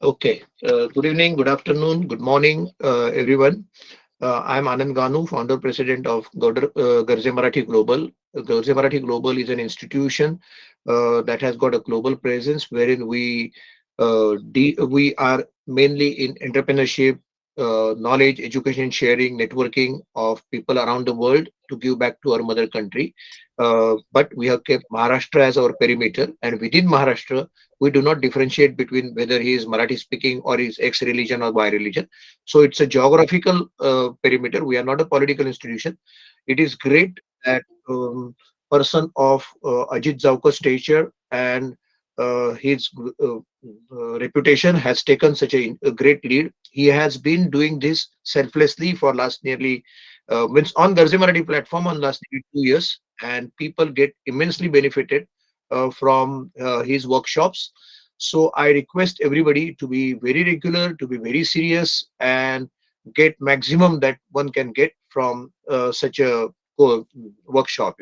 Okay. Good evening, good afternoon, good morning, everyone. I'm Anand Ganu, founder president of Garze Marathi Global. Garze Marathi Global is an institution that has got a global presence wherein we are mainly in entrepreneurship, knowledge, education sharing, networking of people around the world to give back to our mother country. But we have kept Maharashtra as our perimeter, and within Maharashtra, we do not differentiate between whether he is Marathi speaking or is ex religion or by religion. So it's a geographical perimeter. We are not a political institution. It is great that person of Ajit Jaokar stature and his reputation has taken such a great lead. He has been doing this selflessly for last nearly means on Garze Marathi platform on last nearly 2 years, and people get immensely benefited from his workshops. So I request everybody to be very regular, to be very serious, and get maximum that one can get from such a workshop.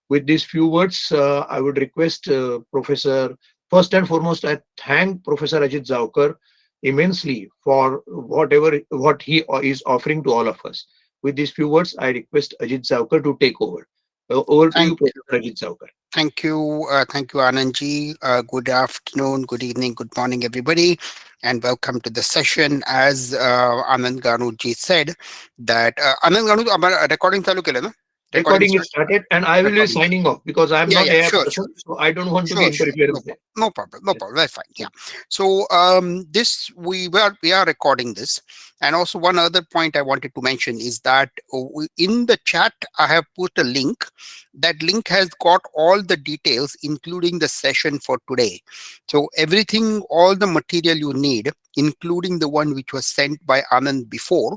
With these few words, I would request Professor. First and foremost, I thank Professor Ajit Jaokar immensely for what he is offering to all of us. With these few words, I request Ajit Jaokar to take over. Over to Thank you, Professor Ajit Jaokar. thank you, Anandji. Good afternoon, good evening, good morning, everybody, and welcome to the session. As Anand Ganuji said, that Anand Ganu, आम्हाला recording चालू केलं ना? Recording Recording is start. started, and I will be Recording. signing off because I am Yeah, not yeah, AI sure, sure. person, so I don't want to be Sure, sure. interference there. No problem. No Yes. problem. That's fine. Yeah. So this we are recording this, and also one other point I wanted to mention is that in the chat I have put a link. That link has got all the details, including the session for today. So everything, all the material you need, including the one which was sent by Anand before,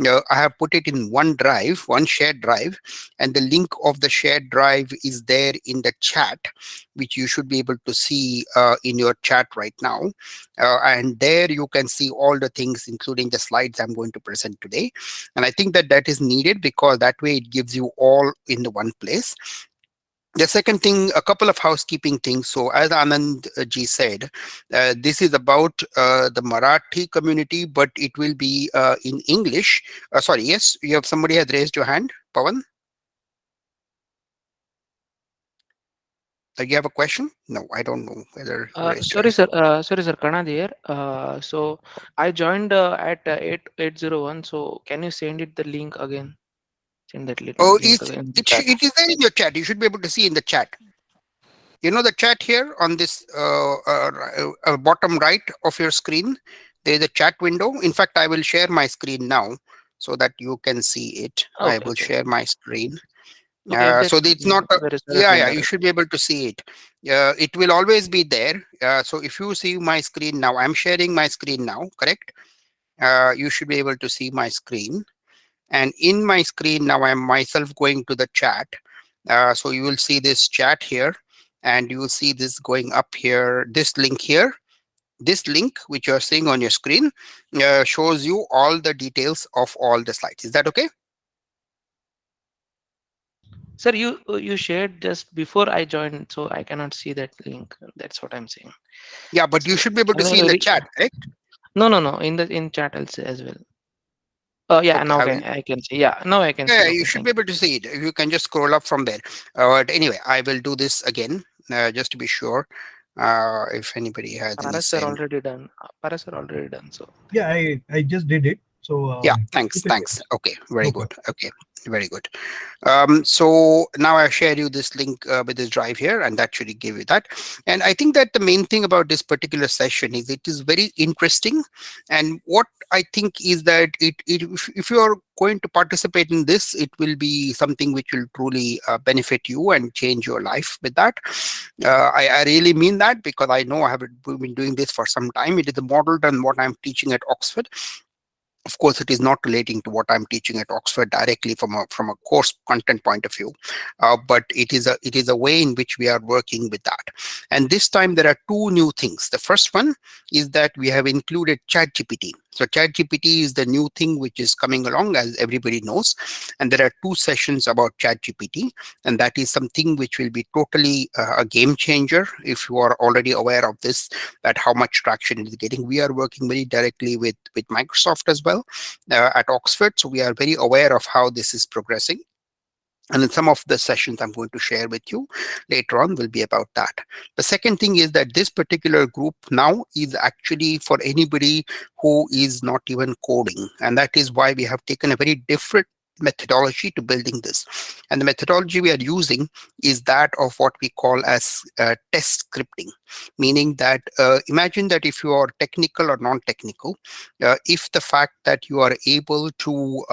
I have put it in one drive, one shared drive, and the link of the shared drive is there in the chat, which you should be able to see in your chat right now. And there you can see all the things, including the slides I'm going to present today. And I think that that is needed because that way it gives you all in the one place. The second thing, a couple of housekeeping things. So as Anand ji said, this is about the Marathi community, but it will be in English. Sorry, yes, you have somebody has raised your hand, Pawan. You have a question? No, I don't know whether you raised your Sorry, hand. sir. Sorry, sir. Kanad here. So I joined at 8801. So can you send it the link again? Send that Oh, link again in the chat. it is there in your chat. You should be able to see in the chat. You know the chat here on this bottom right of your screen. There is a chat window. In fact, I will share my screen now so that you can see it. I Okay, will okay, share my screen. okay. If So that's it's not. there is Yeah, definitely yeah. not. You should be able to see it. It will always be there. So if you see my screen now, I'm sharing my screen now. Correct? You should be able to see my screen. And in my screen now, I'm myself going to the chat. So you will see this chat here, and you will see this going up here, this link here. This link, which you're seeing on your screen, shows you all the details of all the slides. Is that okay? Sir, you shared just before I joined, so I cannot see that link. That's what I'm saying. Yeah, but you So should be able to can see I in the chat, right? no, no, no. In chat I'll say as well. Oh yeah, Okay, now I will. I can see. Yeah, now I can see. Yeah, you Okay, should be thank you. able to see it. You can just scroll up from there. But anyway, I will do this again just to be sure. If anybody has any Paras sir same. already done. Paras sir already done. So Yeah, I just did it. So Yeah, thanks, if it thanks. works, Okay, very no good. problem. Okay, very good. So now I share you this link with this drive here, and that should give you that. And I think that the main thing about this particular session is it is very interesting. And what I think is that if you are going to participate in this, it will be something which will truly benefit you and change your life with that. I really mean that because I know I have been doing this for some time. It is modeled on what I'm teaching at Oxford. Of course, it is not relating to what I'm teaching at Oxford directly from a course content point of view, but it is a way in which we are working with that. And this time there are two new things. The first one is that we have included ChatGPT. So ChatGPT is the new thing which is coming along, as everybody knows. And there are two sessions about ChatGPT, and that is something which will be totally a game changer. If you are already aware of this, that how much traction it is getting. We are working very directly with Microsoft as well at Oxford. So we are very aware of how this is progressing. And then some of the sessions I'm going to share with you later on will be about that. The second thing is that this particular group now is actually for anybody who is not even coding. And that is why we have taken a very different methodology to building this. And the methodology we are using is that of what we call as test scripting, meaning that imagine that if you are technical or non-technical, if the fact that you are able to,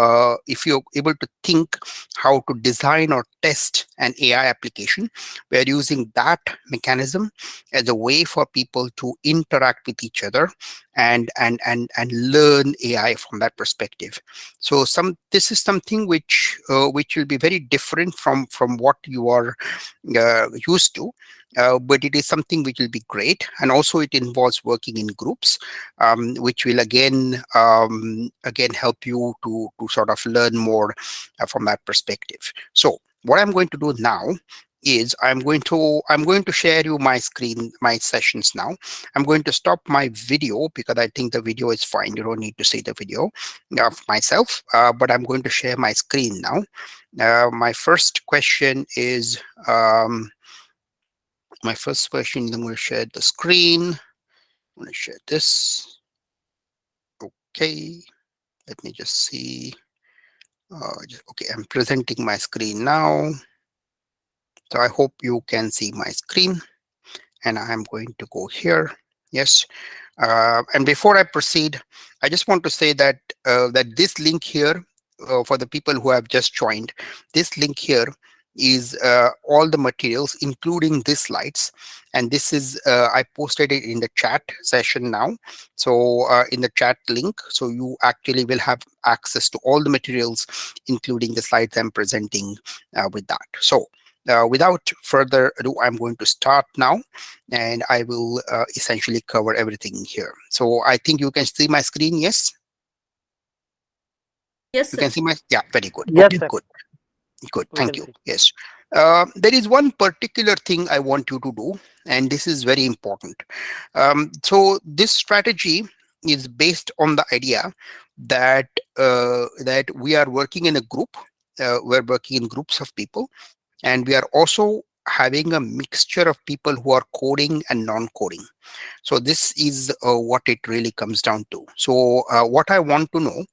if you're able to think how to design or test an AI application, we are using that mechanism as a way for people to interact with each other and learn AI from that perspective. So this is something which will be very different from what you are used to. But it is something which will be great, and also it involves working in groups, which will again help you to sort of learn more from that perspective. So what I'm going to do now is I'm going to share you my screen, my sessions now. I'm going to stop my video because I think the video is fine. You don't need to see the video of myself, but I'm going to share my screen now. My first question is I'm going to share the screen. I'm going to share this. Okay, let me just see. Okay, I'm presenting my screen now. So I hope you can see my screen, and I'm going to go here. Yes. And before I proceed, I just want to say that that this link here, for the people who have just joined, this link here is all the materials, including these slides. And this is, I posted it in the chat session now. So in the chat link, so you actually will have access to all the materials, including the slides I'm presenting with that. So without further ado, I'm going to start now, and I will essentially cover everything here. So I think you can see my screen. Yes, Yes, you sir. can see my, yeah, very good. Yes, Okay, sir. good. Good, We thank can you. see. Yes. There is one particular thing I want you to do, and this is very important. So this strategy is based on the idea that that we are working in a group. We're working in groups of people, and we are also having a mixture of people who are coding and non-coding. So this is what it really comes down to. So what I want to know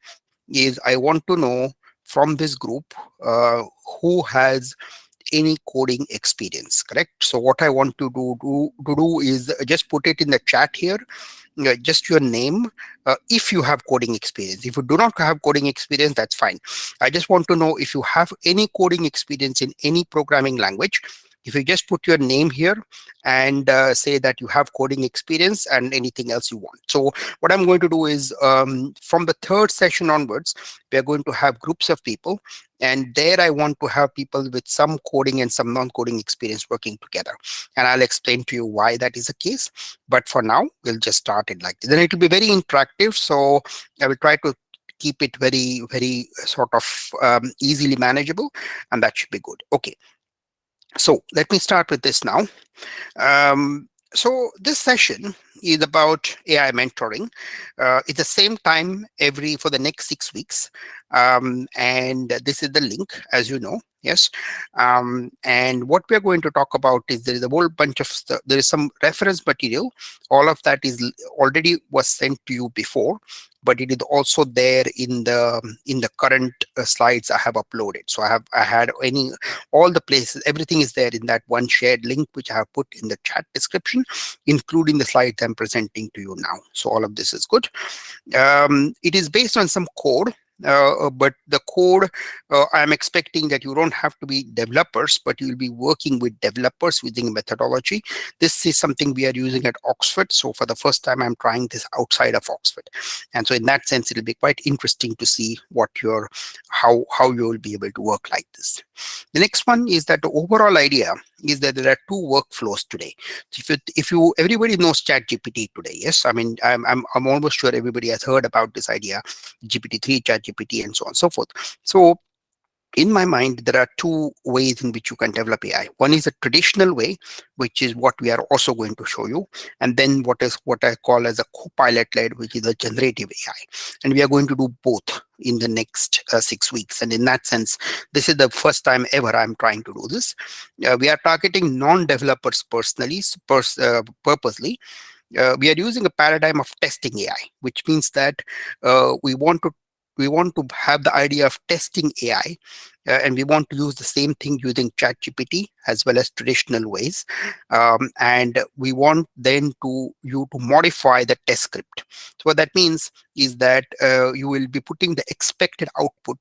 is I want to know from this group who has any coding experience, correct? So what I want to do is just put it in the chat here, just your name, if you have coding experience. If you do not have coding experience, that's fine. I just want to know if you have any coding experience in any programming language. If you just put your name here and say that you have coding experience and anything else you want. So what I'm going to do is from the third session onwards, we are going to have groups of people, and there I want to have people with some coding and some non-coding experience working together, and I'll explain to you why that is the case. But for now, we'll just start it like this. Then it will be very interactive, so I will try to keep it very sort of easily manageable, and that should be good. Okay, so let me start with this now. So this session is about AI mentoring. It's the same time for the next 6 weeks. And this is the link, as you know. Yes. And what we're going to talk about is there is a whole bunch of stuff. There is some reference material. All of that is already was sent to you before, but it is also there in the current slides I have uploaded. So I had all the places, everything is there in that one shared link, which I have put in the chat description, including the slides I'm presenting to you now. So all of this is good. It is based on some code, but the code, I'm expecting that you don't have to be developers, but you will be working with developers using a methodology. This is something we are using at Oxford. So for the first time, I'm trying this outside of Oxford. And so in that sense, it'll be quite interesting to see how you will be able to work like this. The next one is that the overall idea is that there are two workflows today. So if you everybody knows chat gpt today, yes, I mean, I'm almost sure everybody has heard about this idea, GPT-3, chat gpt, and so on and so forth. So in my mind, there are two ways in which you can develop AI. One is a traditional way, which is what we are also going to show you, and then what I call as a co-pilot led, which is a generative AI, and we are going to do both in the next 6 weeks. And in that sense, this is the first time ever I'm trying to do this. We are targeting non-developers personally, purposely. We are using a paradigm of testing AI, which means that we want to have the idea of testing AI, and we want to use the same thing using ChatGPT as well as traditional ways. And we want then you to modify the test script. So what that means is that you will be putting the expected output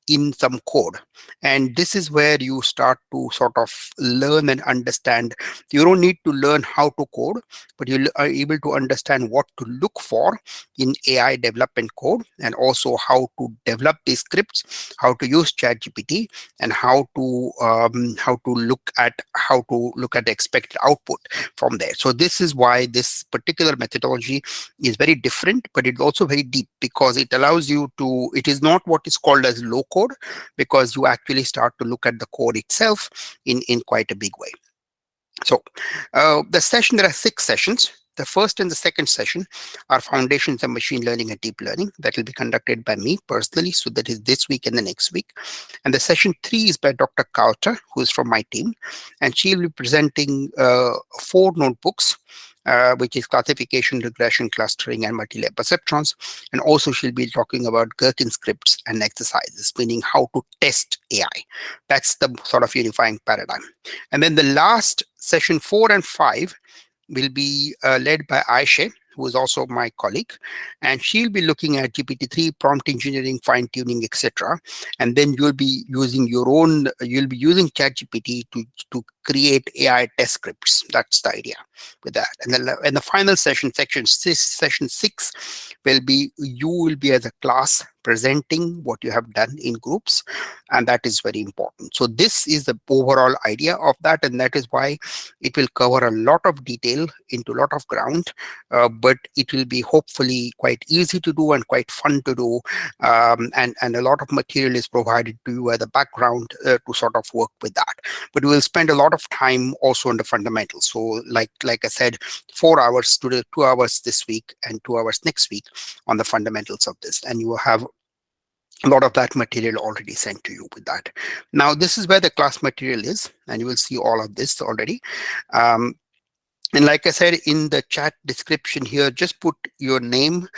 in some code, and this is where you start to sort of learn and understand. You don't need to learn how to code, but you are able to understand what to look for in AI development code, and also how to develop these scripts, how to use ChatGPT, and how to look at the expected output from there. So this is why this particular methodology is very different, but it's also very deep, because it allows you to. It is not what is called as low code, because you actually start to look at the code itself in quite a big way. So there are 6 sessions. The first and the second session are foundations of machine learning and deep learning, that will be conducted by me personally. So that is this week and the next week. And the session 3 is by Dr. Kauter, who is from my team, and she will be presenting 4 notebooks, which is classification, regression, clustering, and multi-layer perceptrons. And also she'll be talking about Gherkin scripts and exercises, meaning how to test AI. That's the sort of unifying paradigm. And then the last session 4 and 5 will be led by Aisha, who is also my colleague, and she'll be looking at GPT-3, prompt engineering, fine tuning, etc. And then you'll be using ChatGPT to create AI test scripts. That's the idea with that. And the final session, session 6, you will be as a class presenting what you have done in groups, and that is very important. So this is the overall idea of that, and that is why it will cover a lot of detail into a lot of ground, but it will be hopefully quite easy to do and quite fun to do, and a lot of material is provided to you as a background to sort of work with that. But we will spend a lot of time also on the fundamentals. So like I said, 4 hours today, 2 hours this week, and 2 hours next week on the fundamentals of this, and you will have a lot of that material already sent to you with that. Now, this is where the class material is, and you will see all of this already. And like I said in the chat description here, just put your name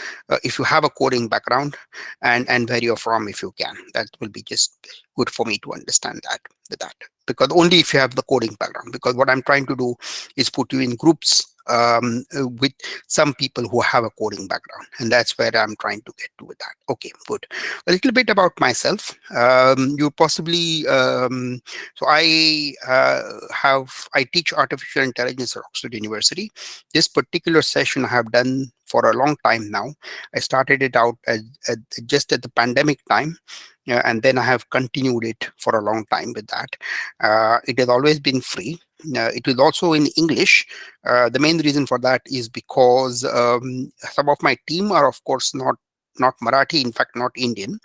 if you have a coding background, and where you're from if you can. That will be just good for me to understand that, because only if you have the coding background, because what I'm trying to do is put you in groups with some people who have a coding background, and that's where I'm trying to get to with that. Okay, good. A little bit about myself. You possibly so I teach artificial intelligence at Oxford University. This particular session I have done for a long time now. I started it out just at the pandemic time, and then I have continued it for a long time with that. It has always been free. It is also in English. The main reason for that is because some of my team are, of course, not Marathi, in fact, not Indian.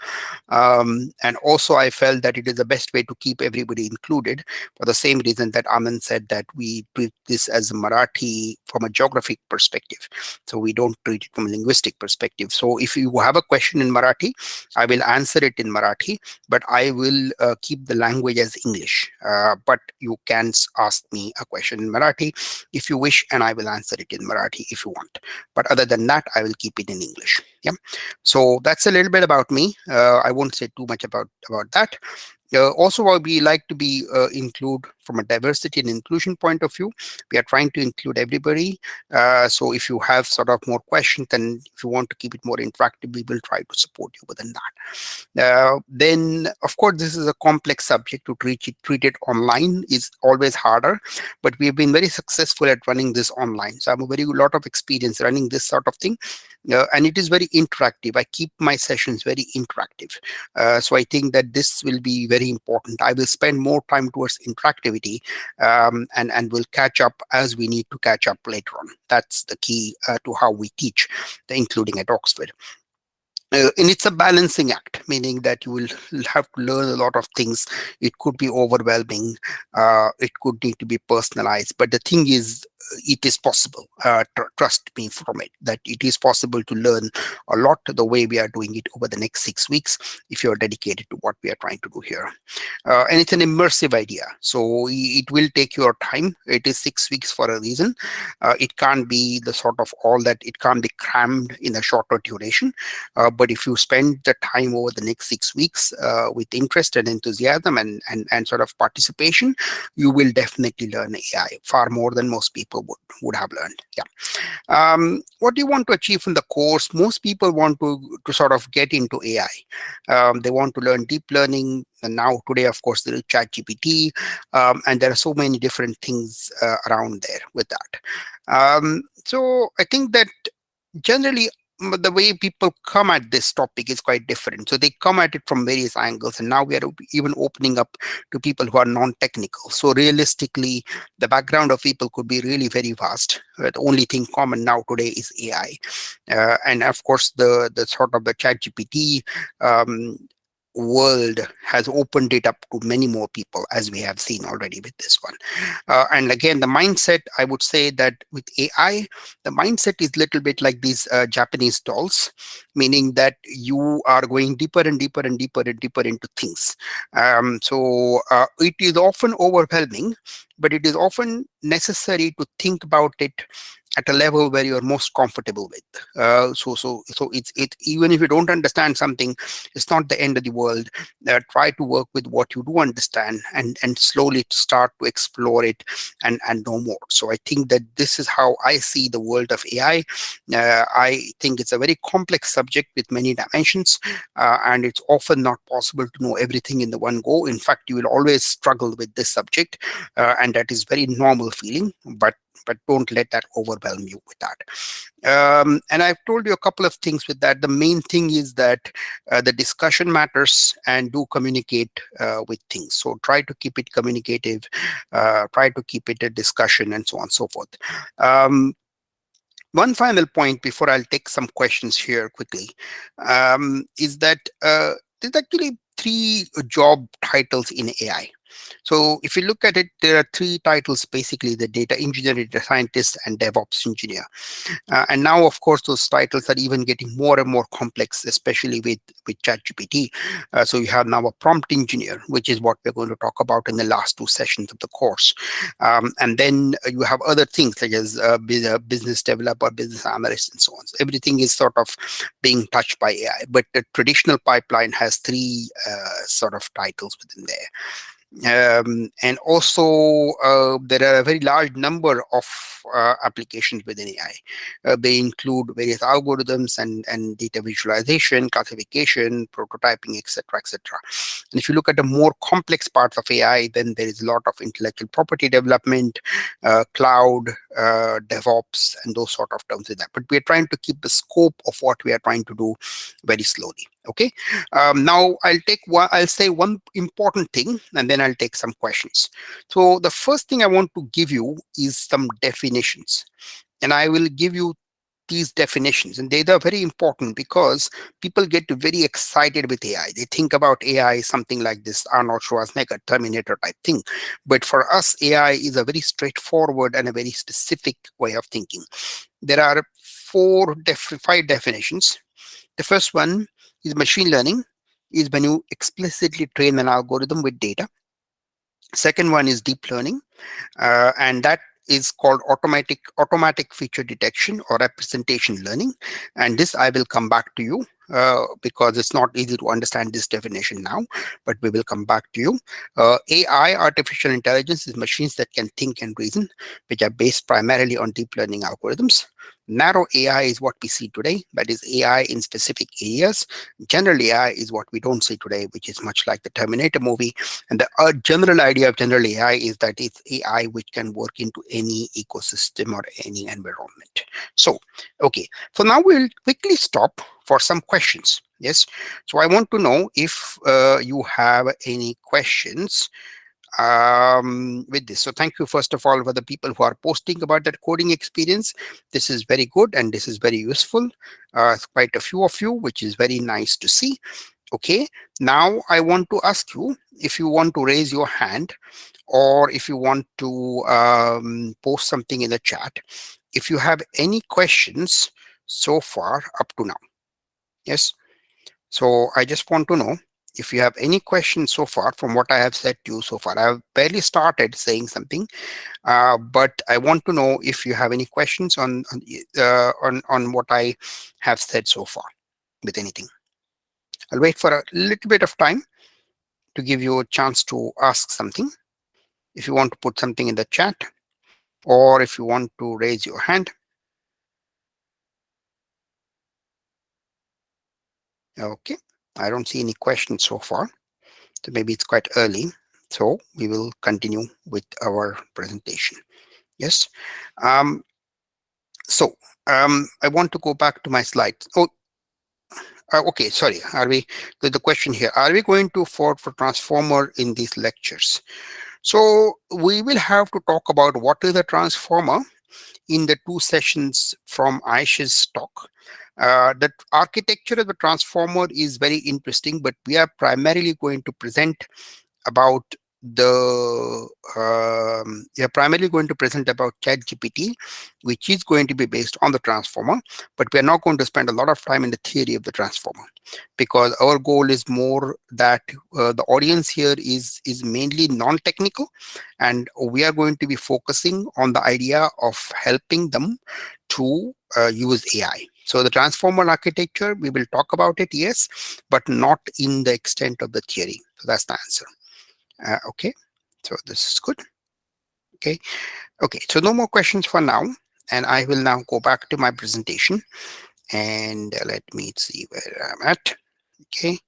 And also, I felt that it is the best way to keep everybody included, for the same reason that Anand said that we treat this as a Marathi from a geographic perspective. So we don't treat it from a linguistic perspective. So if you have a question in Marathi, I will answer it in Marathi, but I will keep the language as English. But you can ask me a question in Marathi if you wish, and I will answer it in Marathi if you want. But other than that, I will keep it in English. Yeah. So that's a little bit about me. I won't say too much about that. Also, we like to include from a diversity and inclusion point of view. We are trying to include everybody. So if you have sort of more questions, and if you want to keep it more interactive, we will try to support you within that. Then, of course, this is a complex subject. To treat it online is always harder, but we have been very successful at running this online. So I have a very lot of experience running this sort of thing. And it is very interactive. I keep my sessions very interactive. So I think that this will be very important. I will spend more time towards interactivity, and will catch up as we need to catch up later on. That's the key to how we teach, including at Oxford. And it's a balancing act, meaning that you will have to learn a lot of things. It could be overwhelming. It could need to be personalized. But the thing is, it is possible. Trust me from it, that it is possible to learn a lot the way we are doing it over the next 6 weeks if you're dedicated to what we are trying to do here. And it's an immersive idea. So it will take your time. It is 6 weeks for a reason. It can't be the sort of all that, it can't be crammed in a shorter duration. But if you spend the time over the next 6 weeks with interest and enthusiasm and sort of participation, you will definitely learn AI far more than most people would have learned. Yeah. What do you want to achieve from the course? Most people want to sort of get into AI. They want to learn deep learning. And now today, of course, there is ChatGPT, and there are so many different things around there with that. So I think that generally the way people come at this topic is quite different. So they come at it from various angles, and now we are even opening up to people who are non-technical. So realistically, the background of people could be really very vast. The only thing common now today is AI, and of course the sort of the ChatGPT world has opened it up to many more people, as we have seen already with this one. And again, the mindset, I would say that with AI, the mindset is a little bit like these Japanese dolls, meaning that you are going deeper and deeper and deeper and deeper into things. So it is often overwhelming, but it is often necessary to think about it at a level where you are most comfortable with. So it's even if you don't understand something, it's not the end of the world. Try to work with what you do understand, and slowly start to explore it and know more. So I think that this is how I see the world of AI. I think it's a very complex subject with many dimensions, and it's often not possible to know everything in the one go. In fact, you will always struggle with this subject, and that is very normal feeling, but don't let that overwhelm you with that. And I've told you a couple of things with that. The main thing is that the discussion matters, and do communicate with things. So try to keep it communicative, try to keep it a discussion, and so on and so forth. One final point before I'll take some questions here quickly, is that there's actually 3 job titles in AI. So if you look at it, there are 3 titles, basically: the data engineer, data scientist, and DevOps engineer. And now, of course, those titles are even getting more and more complex, especially with ChatGPT. So you have now a prompt engineer, which is what we're going to talk about in the last 2 sessions of the course. And then you have other things such as business developer, business analyst, and so on. So everything is sort of being touched by AI, but the traditional pipeline has 3 sort of titles within there. And also, there are a very large number of applications within AI. They include various algorithms and data visualization, classification, prototyping, etc., etc. And if you look at the more complex parts of AI, then there is a lot of intellectual property development, cloud, DevOps, and those sort of terms in that. But we are trying to keep the scope of what we are trying to do very slowly. Okay. Now I'll say one important thing, and then I'll take some questions. So the first thing I want to give you is some definitions, and I will give you these definitions, and they are very important because people get very excited with AI. They think about AI something like this Arnold Schwarzenegger Terminator type thing, but for us, AI is a very straightforward and a very specific way of thinking. There are 5 definitions. The first one is machine learning, is when you explicitly train an algorithm with data. Second one is deep learning, and that is called automatic feature detection or representation learning. And this I will come back to you because it's not easy to understand this definition now, but we will come back to you. AI, artificial intelligence, is machines that can think and reason, which are based primarily on deep learning algorithms. Narrow AI is what we see today, that is AI in specific areas. General AI is what we don't see today, which is much like the Terminator movie. And the general idea of general AI is that it's AI which can work into any ecosystem or any environment. So, okay, so now we'll quickly stop for some questions. Yes, so I want to know if you have any questions with this. So thank you first of all for the people who are posting about that coding experience. This is very good and this is very useful. Quite a few of you, which is very nice to see. Okay, now I want to ask you if you want to raise your hand or if you want to post something in the chat. If you have any questions so far up to now. Yes. So I just want to know if you have any questions so far from what I have said to you so far. I have barely started saying something, but I want to know if you have any questions on what I have said so far with anything. I'll wait for a little bit of time to give you a chance to ask something. If you want to put something in the chat or if you want to raise your hand. Okay, I don't see any questions so far. So maybe it's quite early. So we will continue with our presentation. Yes. Um, so I want to go back to my slides. Oh, okay. Sorry. Are we? The question here? Are we going to forward for transformer in these lectures? So we will have to talk about what is a transformer in the two sessions from Aisha's talk. The architecture of the transformer is very interesting, but we are primarily going to present about we are primarily going to present about ChatGPT, which is going to be based on the transformer, but we are not going to spend a lot of time in the theory of the transformer because our goal is more that the audience here is mainly non-technical, and we are going to be focusing on the idea of helping them to use AI. So the transformer architecture, we will talk about it, yes, but not in the extent of the theory. So that's the answer. Okay, so this is good. Okay, okay, so no more questions for now, and I will now go back to my presentation and let me see where I'm at. Okay,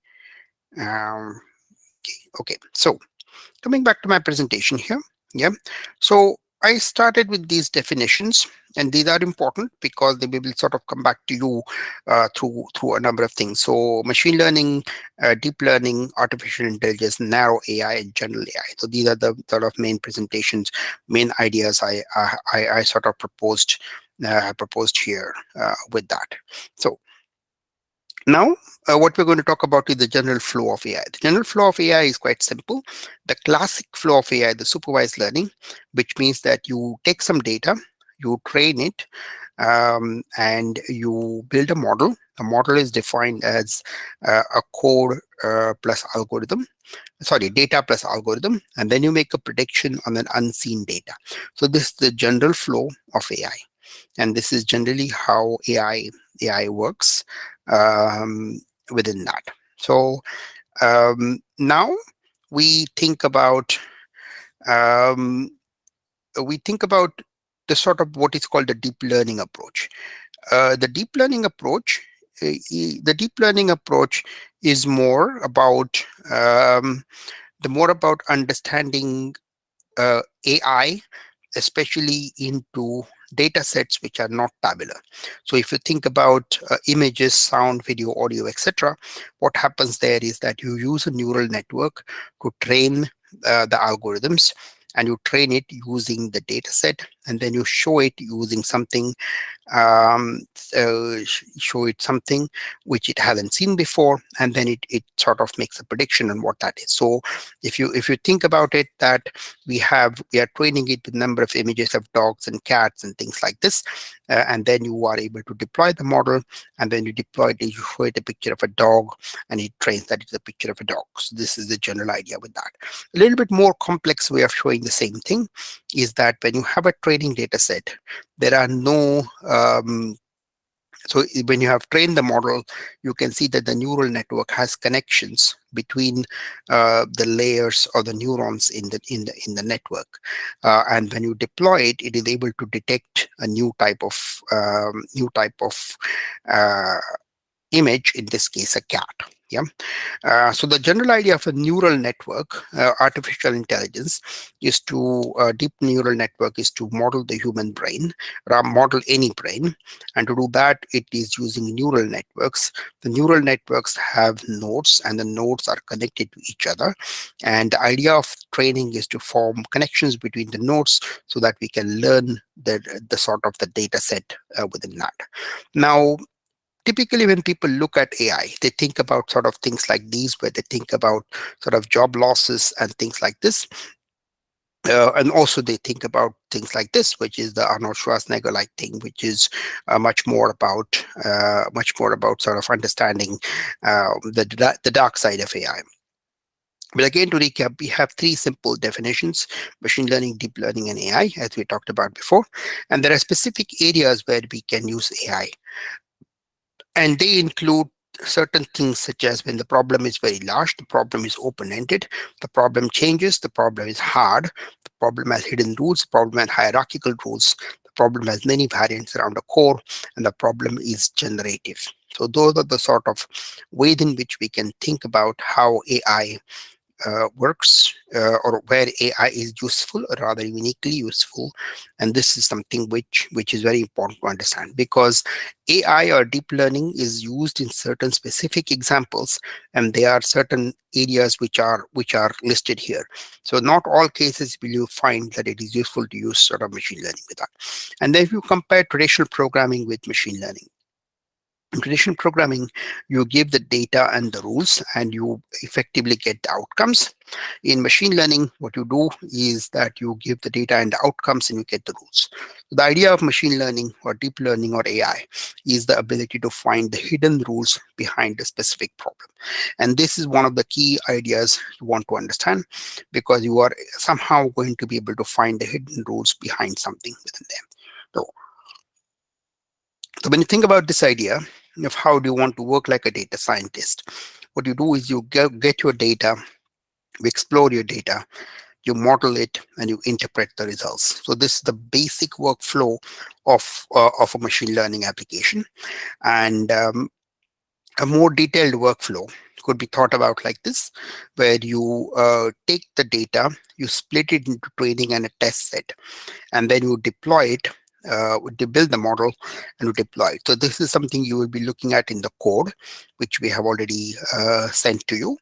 okay, so coming back to my presentation here. Yeah, so I started with these definitions, and these are important because they will sort of come back to you through a number of things. So machine learning, deep learning, artificial intelligence, narrow AI, and general AI. So these are the sort of main presentations, main ideas I sort of proposed here with that. So now, what we're going to talk about is the general flow of AI. The general flow of AI is quite simple. The classic flow of AI, the supervised learning, which means that you take some data, you train it, and you build a model. A model is defined as a code plus algorithm. Sorry, data plus algorithm, and then you make a prediction on an unseen data. So this is the general flow of AI, and this is generally how AI works within that. So now we think about um, the sort of what is called the deep learning approach. The deep learning approach, the deep learning approach is more about understanding AI, especially into data sets which are not tabular. So if you think about images, sound, video, audio, etc., what happens there is that you use a neural network to train the algorithms, and you train it using the data set, and then you show it using something um, show it something which it hasn't seen before, and then it sort of makes a prediction on what that is. So if you think about it, that we are training it with a number of images of dogs and cats and things like this, and then you are able to deploy the model, and then you deploy it, you show it a picture of a dog, and it trains that it's a picture of a dog. So this is the general idea with that. A little bit more complex way of showing the same thing is that when you have a training data set, there are no So when you have trained the model, you can see that the neural network has connections between the layers or the neurons in the network. And when you deploy it, it is able to detect a new type of uh, image, in this case a cat. Yeah. So the general idea of a neural network, artificial intelligence, is to deep neural network is to model the human brain, model any brain, and to do that, it is using neural networks. The neural networks have nodes, and the nodes are connected to each other. And the idea of training is to form connections between the nodes so that we can learn the sort of the data set within that. Now, typically when people look at AI, they think about sort of things like these, where they think about sort of job losses and things like this. And also they think about things like this, which is the Arnold Schwarzenegger like thing, which is much more about sort of understanding the dark side of AI. But again, to recap, we have three simple definitions: machine learning, deep learning, and AI, as we talked about before. And there are specific areas where we can use AI, and they include certain things such as when the problem is very large, the problem is open-ended, the problem changes, the problem is hard, the problem has hidden rules, the problem has hierarchical rules, the problem has many variants around a core, and the problem is generative. So those are the sort of ways in which we can think about how AI works, or where AI is useful, or rather uniquely useful. And this is something which is very important to understand, because AI or deep learning is used in certain specific examples, and there are certain areas which are listed here. So not all cases will you find that it is useful to use sort of machine learning with that. And then if you compare traditional programming with machine learning, in traditional programming, you give the data and the rules, and you effectively get the outcomes. In machine learning, what you do is that you give the data and the outcomes, and you get the rules. So the idea of machine learning or deep learning or AI is the ability to find the hidden rules behind a specific problem. And this is one of the key ideas you want to understand, because you are somehow going to be able to find the hidden rules behind something within them. So, so when you think about this idea of how do you want to work like a data scientist, what you do is you get your data, you explore your data, you model it, and you interpret the results. So this is the basic workflow of a machine learning application. And a more detailed workflow could be thought about like this, where you take the data, you split it into training and a test set, and then you deploy it, to build the model, and you deploy it. So this is something you will be looking at in the code, which we have already sent to you,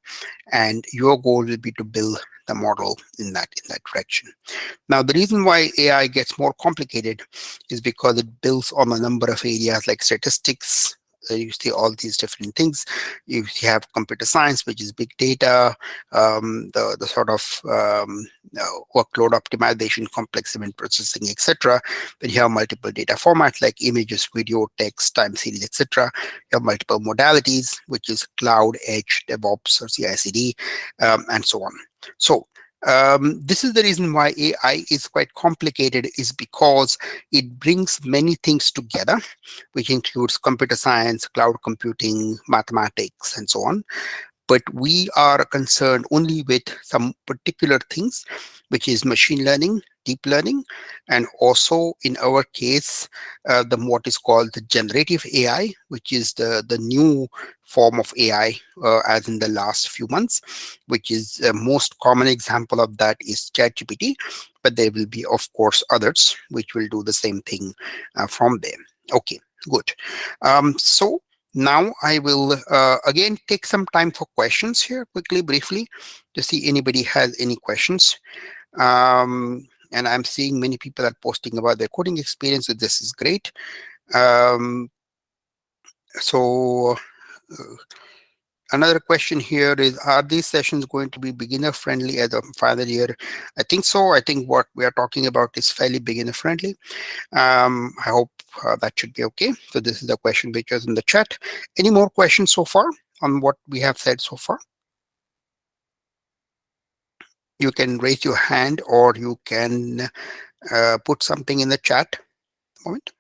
and your goal will be to build the model in that direction. Now, the reason why AI gets more complicated is because it builds on a number of areas like statistics. You see all these different things. You have computer science, which is big data, the sort of workload optimization, complex event processing, etc. Then you have multiple data formats like images, video, text, time series, etc. You have multiple modalities, which is cloud, edge, DevOps, or CI/CD, and so on. So this is the reason why AI is quite complicated, is because it brings many things together, which includes computer science, cloud computing, mathematics, and so on. But we are concerned only with some particular things, which is machine learning, deep learning, and also in our case, the what is called the generative AI, which is the new form of AI, as in the last few months, which is the most common example of that is ChatGPT, but there will be, of course, others which will do the same thing from there. Okay, good. So now I will again take some time for questions here, quickly, briefly, to see anybody has any questions. And I'm seeing many people are posting about their coding experience, so this is great. Um, so uh, Another question here is, are these sessions going to be beginner friendly as a final year? I think so. I think what we are talking about is fairly beginner friendly. I hope that should be okay. So this is the question which is in the chat. Any more questions so far on what we have said so far? You can raise your hand, or you can put something in the chat. Moment.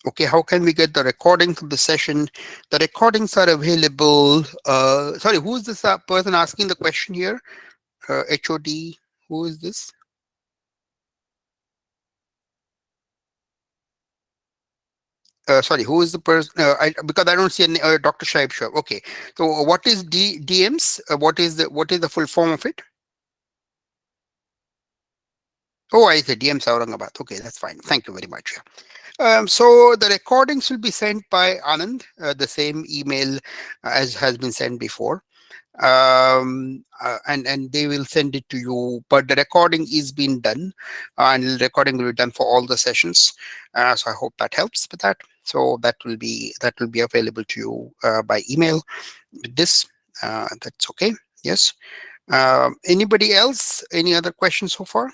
Okay, how can we get the recordings of the session? The recordings are available. Sorry, who is this person asking the question here? HOD, who is this? Sorry, who is the person? Because I don't see any, Dr. Shaib Shah. Okay, so what is DMs? What is the full form of it? Oh, I see DMs Aurangabad. Okay, that's fine. Thank you very much. So the recordings will be sent by Anand, the same email as has been sent before. And they will send it to you, but the recording is being done, and recording will be done for all the sessions. So I hope that helps with that. So that will be available to you by email with this. That's okay. Yes. Anybody else? Any other questions so far?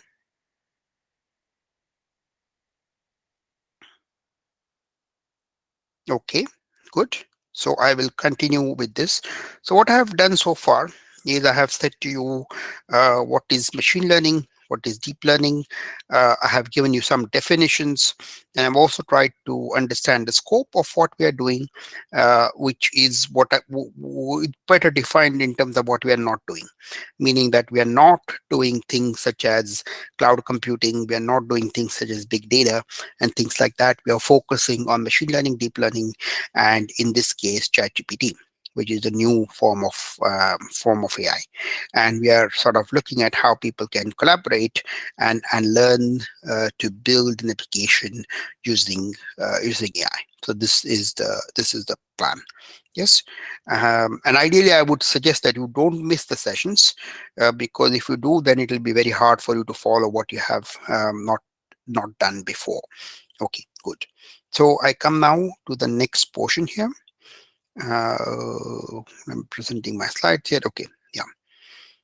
Okay, good. So I will continue with this. So what I have done so far is I have said to you what is machine learning, what is deep learning. I have given you some definitions, and I've also tried to understand the scope of what we are doing, which is better defined in terms of what we are not doing, meaning that we are not doing things such as cloud computing, we are not doing things such as big data and things like that. We are focusing on machine learning, deep learning, and in this case, ChatGPT, which is a new form of AI. And we are sort of looking at how people can collaborate and learn to build an application using AI. So this is the plan. Yes, and ideally, I would suggest that you don't miss the sessions, because if you do, then it will be very hard for you to follow what you have not done before. Okay, good. So I come now to the next portion here. I'm presenting my slides here. Okay, yeah.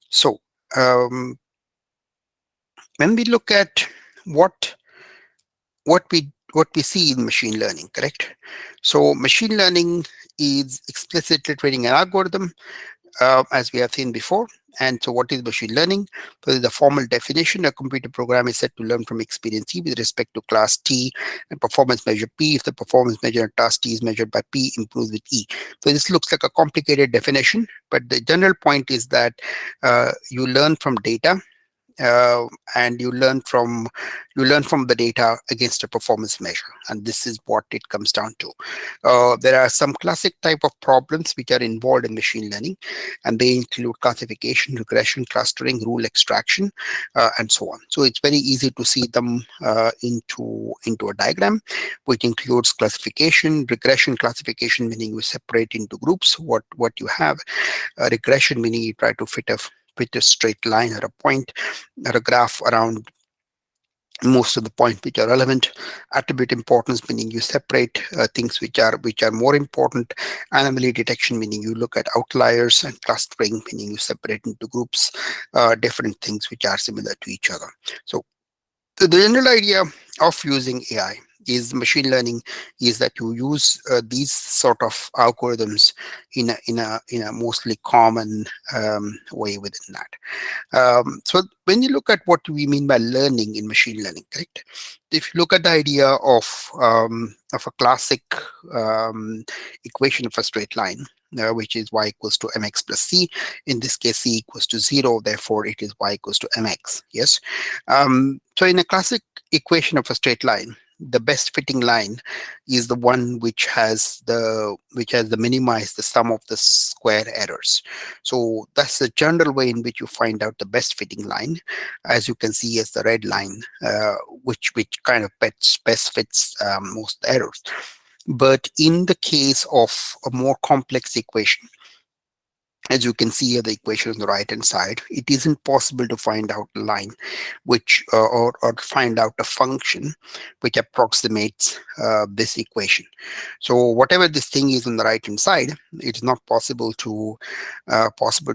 So um, when we look at what what we see in machine learning, correct? So machine learning is explicitly training an algorithm, as we have seen before. And so what is machine learning? So the formal definition: a computer program is said to learn from experience C with respect to class T and performance measure P if the performance measure at task T is measured by P improves with E. So this looks like a complicated definition, but the general point is that you learn from data, uh, and you learn from the data against a performance measure, and this is what it comes down to. There are some classic type of problems which are involved in machine learning, and they include classification, regression, clustering, rule extraction, and so on. So it's very easy to see them into a diagram, which includes classification, regression. Classification meaning you separate into groups what you have. Regression meaning you try to fit a straight line or a point or a graph around most of the points which are relevant. Attribute importance meaning you separate things which are more important. Anomaly detection meaning you look at outliers, and clustering meaning you separate into groups different things which are similar to each other. So the general idea of using AI is machine learning is that you use these sort of algorithms in a mostly common way within that. So when you look at what we mean by learning in machine learning, correct? If you look at the idea of a classic um, equation of a straight line, which is y equals to mx plus c. In this case, c equals to 0, therefore it is y equals to mx. Yes. So in a classic equation of a straight line, the best fitting line is the one which has the minimize the sum of the square errors. So that's the general way in which you find out the best fitting line, as you can see as the red line, which kind of best fits most errors. But in the case of a more complex equation, as you can see here, the equation on the right hand side, it isn't possible to find out a line or find out a function which approximates this equation. So whatever this thing is on the right hand side, it's not possible to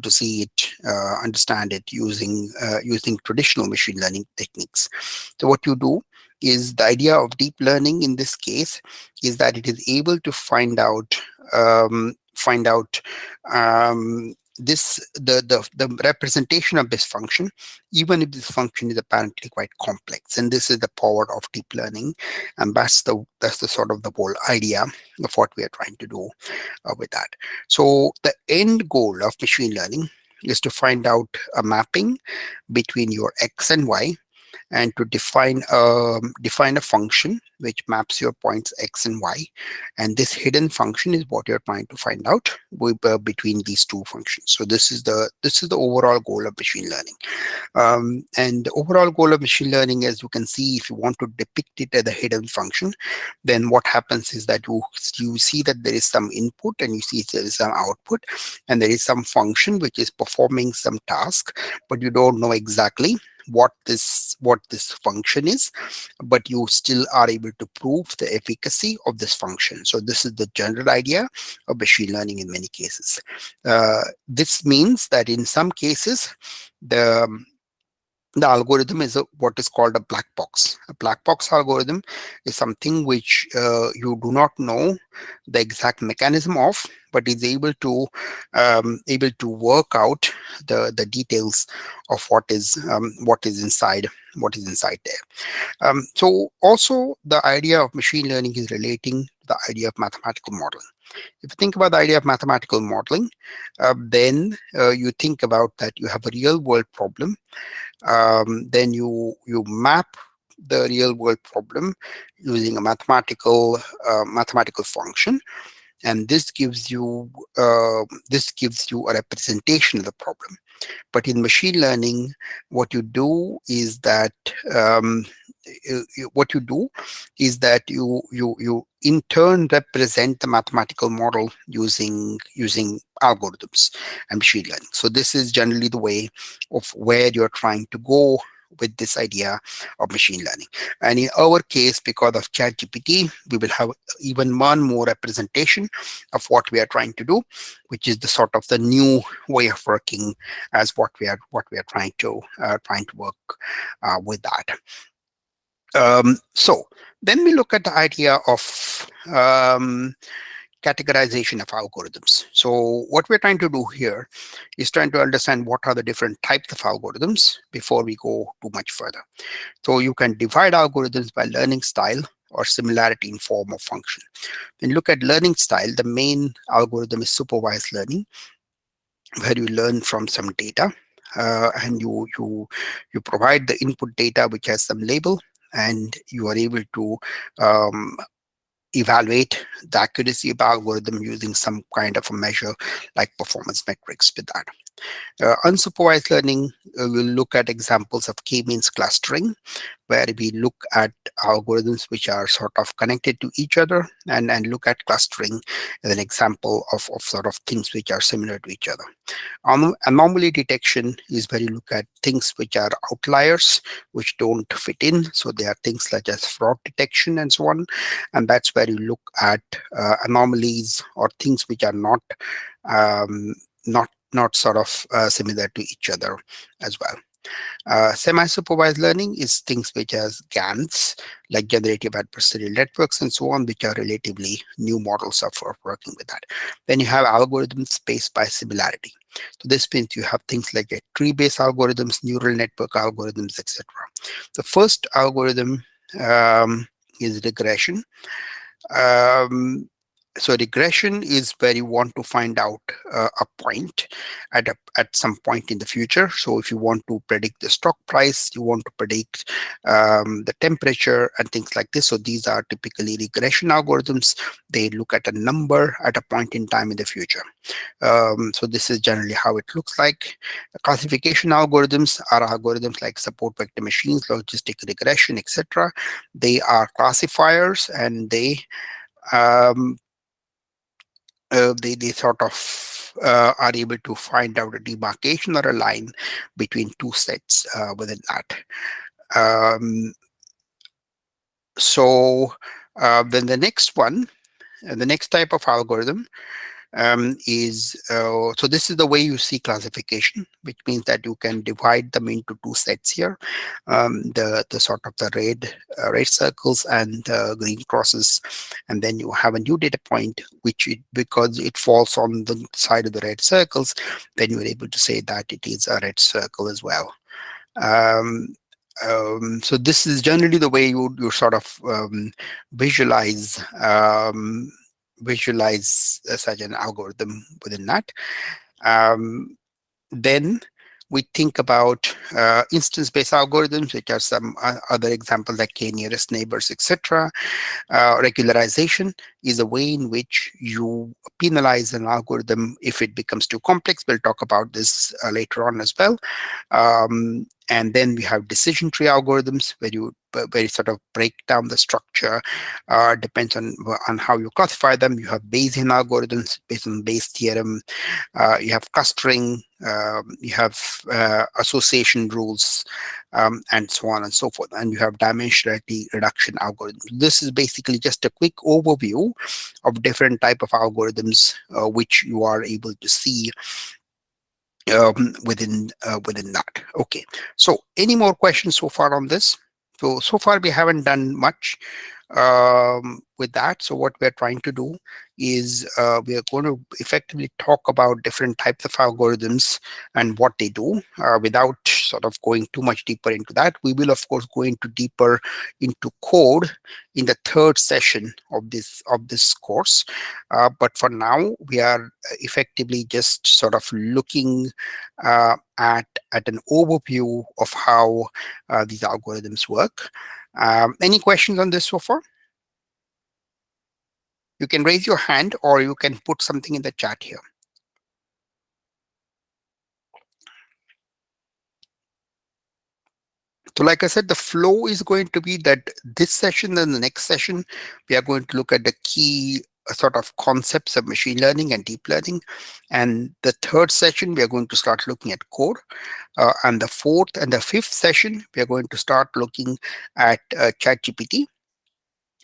see it, understand it using traditional machine learning techniques. So what you do is, the idea of deep learning in this case is that it is able to find out the representation of this function, even if this function is apparently quite complex. And this is the power of deep learning, and that's the sort of the whole idea of what we are trying to do with that. So the end goal of machine learning is to find out a mapping between your x and y, and to define a function which maps your points x and y, and this hidden function is what you're trying to find out between these two functions. So this is the overall goal of machine learning. And the overall goal of machine learning, as you can see, if you want to depict it as a hidden function, then what happens is that you see that there is some input and you see there is some output, and there is some function which is performing some task, but you don't know exactly what this function is, but you still are able to prove the efficacy of this function. So this is the general idea of machine learning in many cases. This means that in some cases the the algorithm is what is called a black box. A black box algorithm is something which you do not know the exact mechanism of, but is able to work out the details of what is inside there. So also the idea of machine learning is relating to the idea of mathematical modeling. If you think about the idea of mathematical modeling, then you think about that you have a real world problem. Then you map the real world problem using a mathematical function, and this gives you a representation of the problem. But in machine learning, what you do is that um, what you do is that you in turn represent the mathematical model using algorithms and machine learning. So this is generally the way of where you're trying to go with this idea of machine learning. And in our case, because of ChatGPT, we will have even one more representation of what we are trying to do, which is the sort of the new way of working as what we are trying to work with that. So then we look at the idea of categorization of algorithms. So what we're trying to do here is trying to understand what are the different types of algorithms before we go too much further. So you can divide algorithms by learning style or similarity in form or function. When you look at learning style, the main algorithm is supervised learning, where you learn from some data, and you provide the input data which has some label, and you are able to um, evaluate the accuracy of the algorithm using some kind of a measure like performance metrics with that. Unsupervised learning will look at examples of k-means clustering, where we look at algorithms which are sort of connected to each other, and look at clustering as an example of sort of things which are similar to each other. Anomaly detection is where you look at things which are outliers, which don't fit in. So there are things such as fraud detection and so on. And that's where you look at anomalies or things which are um, not sort of similar to each other as well. Semi-supervised learning is things which as GANs, like generative adversarial networks and so on, which are relatively new models of working with that. Then you have algorithms based by similarity. So this means you have things like a tree-based algorithms, neural network algorithms, etc. The first algorithm is regression. Um, so regression is where you want to find out a point at some point in the future. So if you want to predict the stock price, you want to predict the temperature and things like this. So these are typically regression algorithms. They look at a number at a point in time in the future. So this is generally how it looks like. Classification algorithms are algorithms like support vector machines, logistic regression, etc. They are classifiers, and um, they sort of are able to find out a demarcation or a line between two sets within that. Um, so then the next one, the next type of algorithm is so this is the way you see classification, which means that you can divide them into two sets here, the sort of the red circles and the green crosses, and then you have a new data point which because it falls on the side of the red circles, then you are able to say that it is a red circle as well. um, so this is generally the way you sort of visualize such an algorithm within that. Um, then we think about instance-based algorithms, which are some other examples like k nearest neighbors, etc. Regularization is a way in which you penalize an algorithm if it becomes too complex. We'll talk about this later on as well. And then we have decision tree algorithms where you sort of break down the structure. Depends on how you classify them. You have Bayesian algorithms based on Bayes theorem. You have clustering. You have association rules, and so on and so forth. And you have dimensionality reduction algorithms. This is basically just a quick overview of different type of algorithms which you are able to see within that. Okay, so any more questions so far on this? So far we haven't done much with that. So what we're trying to do is we are going to effectively talk about different types of algorithms and what they do without sort of going too much deeper into that. We will of course go into deeper into code in the third session of this course. But for now, we are effectively just sort of looking at an overview of how these algorithms work. Any questions on this so far? You can raise your hand or you can put something in the chat here. So like I said, the flow is going to be that this session and the next session, we are going to look at the key sort of concepts of machine learning and deep learning. And the third session, we are going to start looking at code. And the fourth and the fifth session, we are going to start looking at ChatGPT.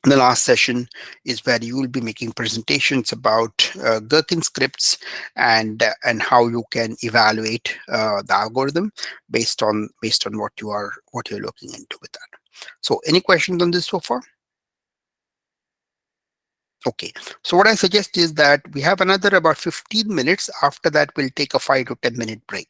The last session is where you will be making presentations about Gherkin scripts and how you can evaluate the algorithm based on what you're looking into with that. So, any questions on this so far? Okay, so what I suggest is that we have another about 15 minutes. After that, we'll take a 5 to 10 minute break.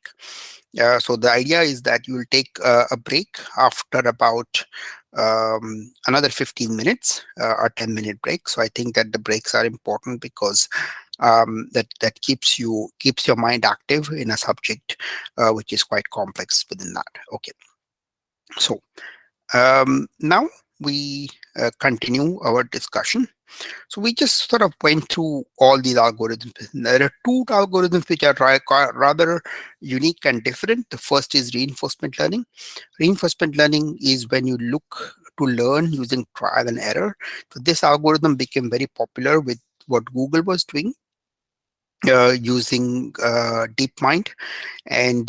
So the idea is that you will take a break after about another 15 minutes, or 10-minute break. So I think that the breaks are important because that keeps your mind active in a subject which is quite complex within that. Okay, so now we continue our discussion. So we just sort of went through all these algorithms. There are two algorithms which are rather unique and different. The first is reinforcement learning. Reinforcement learning is when you look to learn using trial and error. So this algorithm became very popular with what Google was doing using DeepMind, and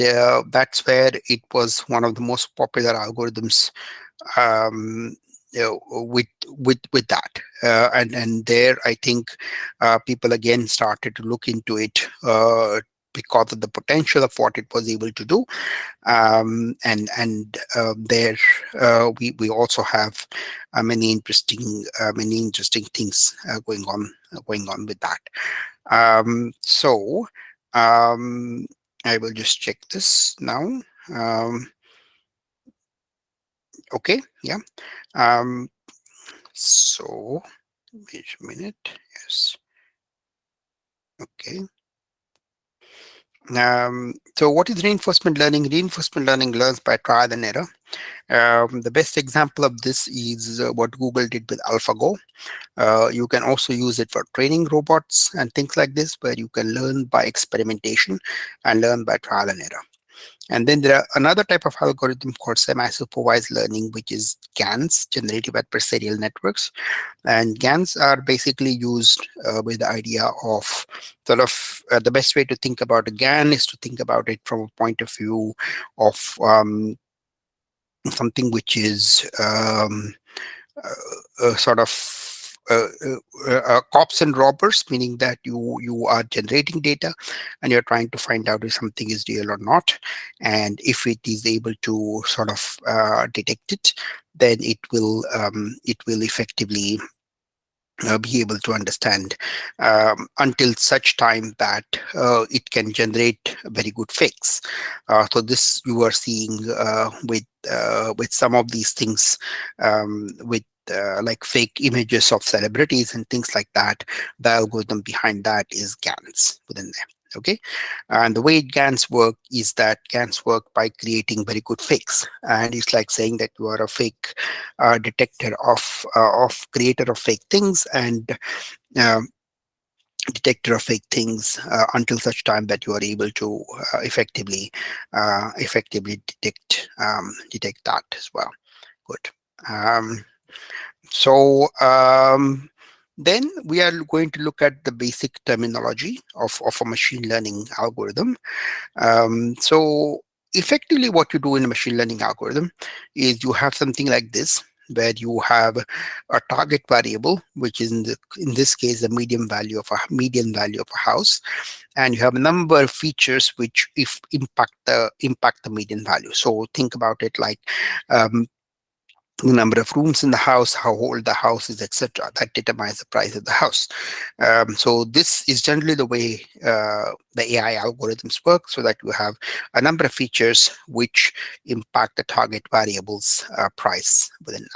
that's where it was one of the most popular algorithms with that, and there I think people again started to look into it because of the potential of what it was able to do, and there we also have many interesting things going on with that. So I will just check this now. Okay, yeah. So wait a minute. Yes. Okay. So what is reinforcement learning? Reinforcement learning learns by trial and error. The best example of this is what Google did with AlphaGo. You can also use it for training robots and things like this, where you can learn by experimentation and learn by trial and error. And then there are another type of algorithm called semi-supervised learning, which is GANs, generative adversarial networks. And GANs are basically used with the idea of sort of the best way to think about a GAN is to think about it from a point of view of something which is sort of cops and robbers, meaning that you are generating data and you're trying to find out if something is real or not, and if it is able to sort of detect it, then it will effectively be able to understand, until such time that it can generate a very good fix. So this you are seeing with some of these things, with like fake images of celebrities and things like that. The algorithm behind that is GANs within there. Okay, and the way GANs work is that GANs work by creating very good fakes, and it's like saying that you are a fake detector of creator of fake things, and um, detector of fake things, until such time that you are able to effectively detect that as well. Good. Um, so then we are going to look at the basic terminology of a machine learning algorithm. So effectively what you do in a machine learning algorithm is you have something like this, where you have a target variable, which is in this case the median value of a house, and you have a number of features which if impact the median value. So think about it like, um, the number of rooms in the house, how old the house is, etc. That determines the price of the house. So this is generally the way the AI algorithms work, so that you have a number of features which impact the target variable's price within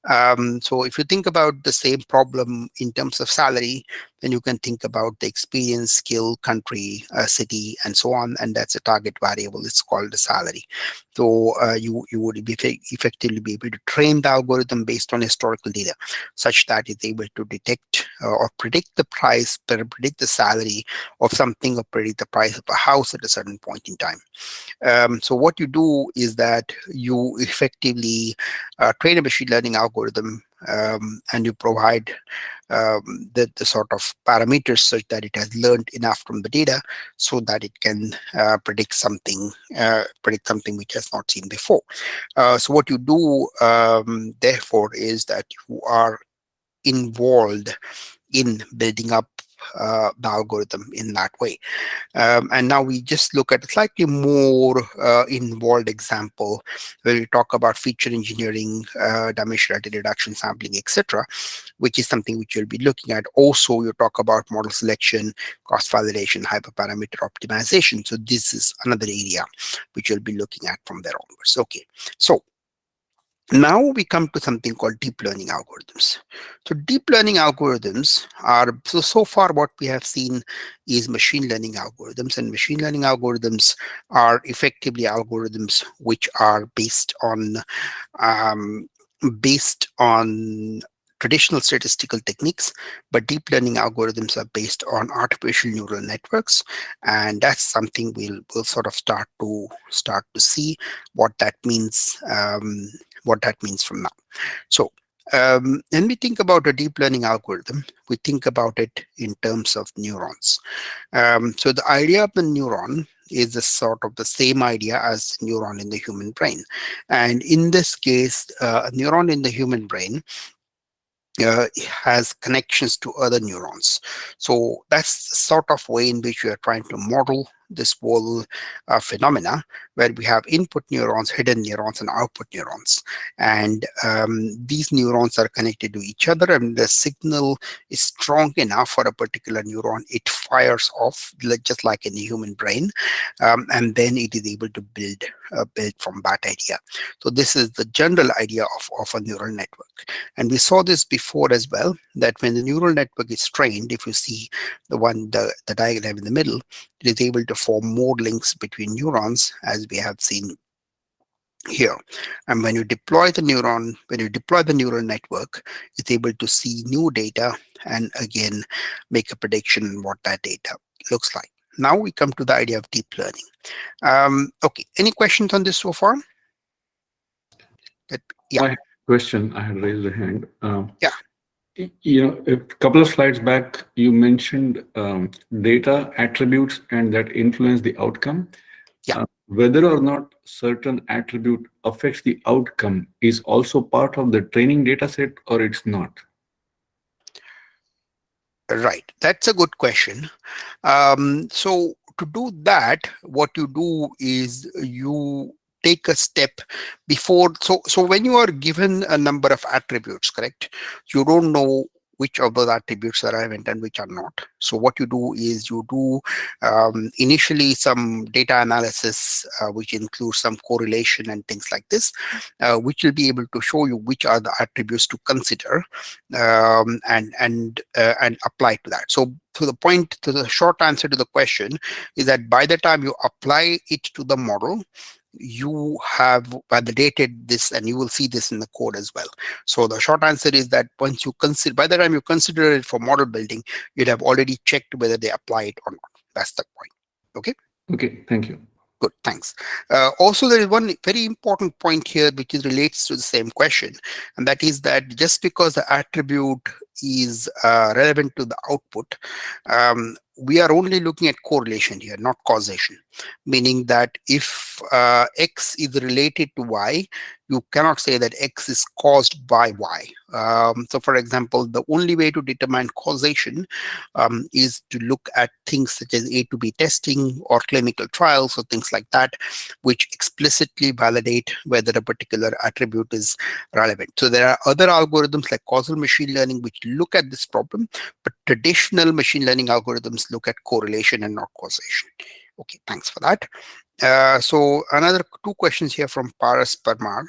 that. So if you think about the same problem in terms of salary, then you can think about the experience, skill, country, city, and so on, and that's a target variable. It's called the salary. So you would effectively be able to train the algorithm based on historical data, such that it's able to detect or predict the price, predict the salary of something, or predict the price of a house at a certain point in time. So what you do is that you effectively train a machine learning algorithm, and you provide the sort of parameters such that it has learned enough from the data, so that it can predict something which has not seen before. So what you do, therefore, is that you are involved in building up the algorithm in that way. And now we just look at a slightly more involved example, where we talk about feature engineering, dimensionality reduction, sampling, etc., which is something which you'll be looking at. Also, you talk about model selection, cost validation, hyperparameter optimization. So this is another area which you'll be looking at from there onwards. Okay, so now we come to something called deep learning algorithms. So deep learning algorithms are, so far what we have seen is machine learning algorithms, and machine learning algorithms are effectively algorithms which are um, based on traditional statistical techniques, but deep learning algorithms are based on artificial neural networks, and that's something we'll sort of start to see what that means, what that means from now. So when we think about a deep learning algorithm, we think about it in terms of neurons. So the idea of the neuron is a sort of the same idea as neuron in the human brain. And in this case, a neuron in the human brain has connections to other neurons. So that's the sort of way in which we are trying to model this whole phenomena, where we have input neurons, hidden neurons, and output neurons. And these neurons are connected to each other, and the signal is strong enough for a particular neuron, it fires off, just like in the human brain, and then it is able to build from that idea. So this is the general idea of a neural network. And we saw this before as well, that when the neural network is trained, if you see the diagram in the middle, it is able to form more links between neurons, as we have seen here. And when you deploy the neural network, it's able to see new data and again make a prediction on what that data looks like. Now we come to the idea of deep learning. Okay, any questions on this so far? Yeah, I had a question. I had raised a hand. yeah. A couple of slides back, you mentioned data attributes and that influence the outcome. Yeah. Whether or not certain attribute affects the outcome is also part of the training data set, or it's not? Right. That's a good question. So to do that, what you do is you take a step before. So when you are given a number of attributes, correct, you don't know which of those attributes are relevant and which are not. So what you do is you do initially some data analysis, which includes some correlation and things like this, which will be able to show you which are the attributes to consider, and apply to that. So to the point, to the short answer to the question is that by the time you apply it to the model, you have validated this, and you will see this in the code as well. So the short answer is that once you consider, by the time you consider it for model building, you'd have already checked whether they apply it or not. That's the point. Okay. Okay, thank you. Good, thanks. Also, there is one very important point here which is relates to the same question, and that is that just because the attribute is relevant to the output, we are only looking at correlation here, not causation. Meaning that if X is related to Y, you cannot say that X is caused by Y. So, for example, the only way to determine causation is to look at things such as A to B testing or clinical trials or things like that, which explicitly validate whether a particular attribute is relevant. So there are other algorithms like causal machine learning which look at this problem, but traditional machine learning algorithms look at correlation and not causation. Okay, thanks for that. So another two questions here from Paras Parmar.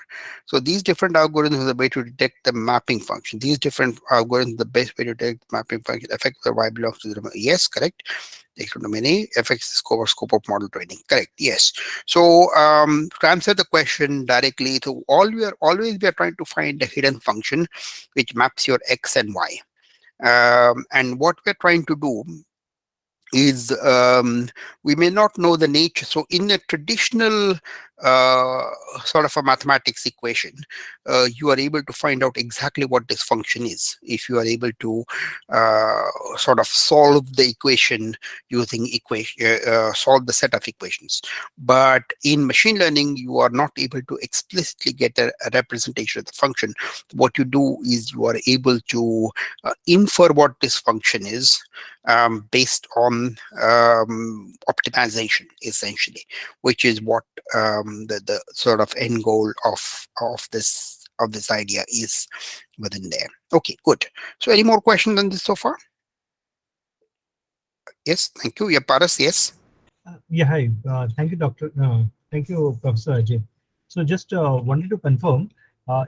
So these different algorithms are the way to detect the mapping function. These different algorithms, the best way to detect the mapping function affect the Y belongs to the domain. Yes, correct. Domain A affects the scope of model training. Correct. Yes. So to answer the question directly, so always we are trying to find a hidden function which maps your X and Y. And what we're trying to do is we may not know the nature. So in a traditional uh, sort of a mathematics equation, you are able to find out exactly what this function is if you are able to sort of solve the equation using solve the set of equations. But in machine learning, you are not able to explicitly get a representation of the function. What you do is you are able to infer what this function is based on optimization, essentially, which is what the sort of end goal of this idea is within there. Okay, good. So any more questions on this so far? Yes, thank you. Yeah, Paras, yes. Yeah, hi. Thank you, Doctor. Thank you, Professor Ajit. So just wanted to confirm,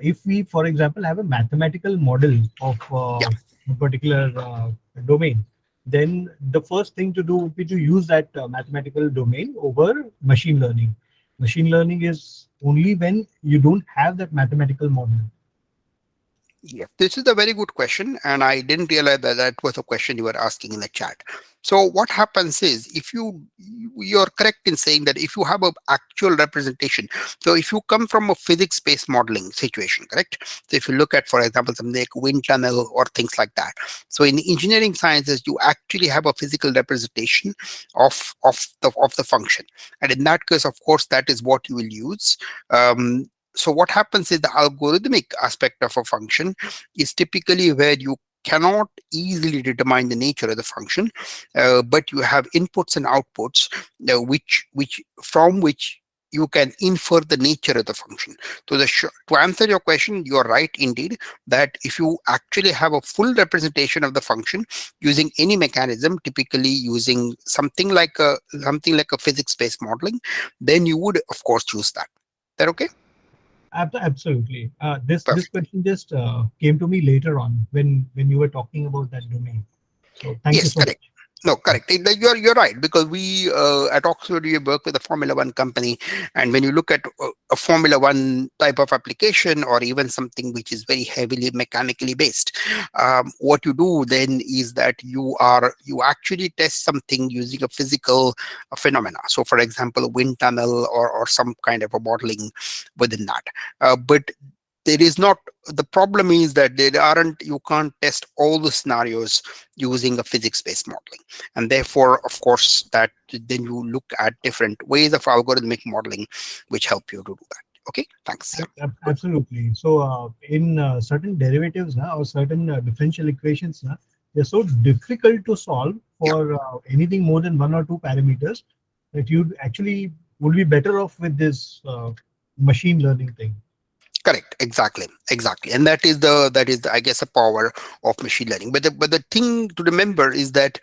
if we, for example, have a mathematical model of Yeah. a particular domain, then the first thing to do would be to use that mathematical domain over machine learning. Machine learning is only when you don't have that mathematical model. Yeah, this is a very good question, and I didn't realize that that was a question you were asking in the chat. So what happens is, if you're correct in saying that if you have an actual representation, so if you come from a physics-based modeling situation, correct? So if you look at, for example, something like wind tunnel or things like that. So in engineering sciences, you actually have a physical representation of the function, and in that case, of course, that is what you will use. So what happens is the algorithmic aspect of a function is typically where you cannot easily determine the nature of the function, but you have inputs and outputs, which you can infer the nature of the function. So to answer your question, you are right indeed that if you actually have a full representation of the function using any mechanism, typically using something like a physics-based modeling, then you would of course choose that. Is that okay? Absolutely. This Perfect. question just came to me later on when you were talking about that domain. So thank you Yes, so correct. much. No, correct. You're right, because we at Oxford we work with a Formula One company, and when you look at a Formula One type of application or even something which is very heavily mechanically based, what you do then is that you actually test something using a physical phenomena. So, for example, a wind tunnel or some kind of a modeling within that. But there is not the problem is that there aren't you can't test all the scenarios using a physics-based modeling, and therefore of course that then you look at different ways of algorithmic modeling which help you to do that. Okay, thanks. Yeah, good. Absolutely. So in certain derivatives now or certain differential equations now, they're so difficult to solve Yeah. for anything more than one or two parameters that you actually would be better off with this machine learning thing. Correct, exactly, and that is the, I guess, the power of machine learning. But the thing to remember is that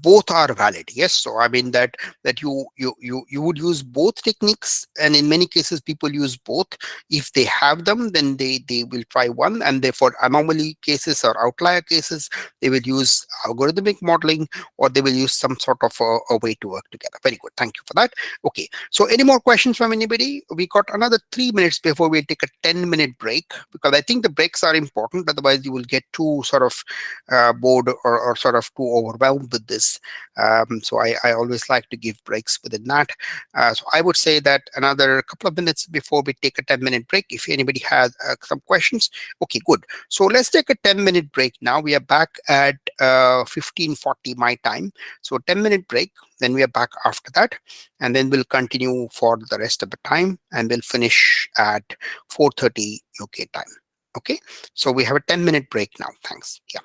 both are valid. Yes, so I mean that you would use both techniques, and in many cases people use both. If they have them, then they will try one, and therefore anomaly cases or outlier cases, they will use algorithmic modeling, or they will use some sort of a way to work together. Very good, thank you for that. Okay, so any more questions from anybody? We got another 3 minutes before we take a 10-minute break, because I think the breaks are important. Otherwise, you will get too sort of bored, or sort of too overwhelmed with this. So I always like to give breaks within that. So I would say that another couple of minutes before we take a 10-minute break, if anybody has some questions. Okay, good. So let's take a 10-minute break now. We are back at 15:40 my time. So 10-minute break. Then we are back after that, and then we'll continue for the rest of the time, and we'll finish at 4:30 UK time. Okay, so we have a 10-minute break now. Thanks. Yeah.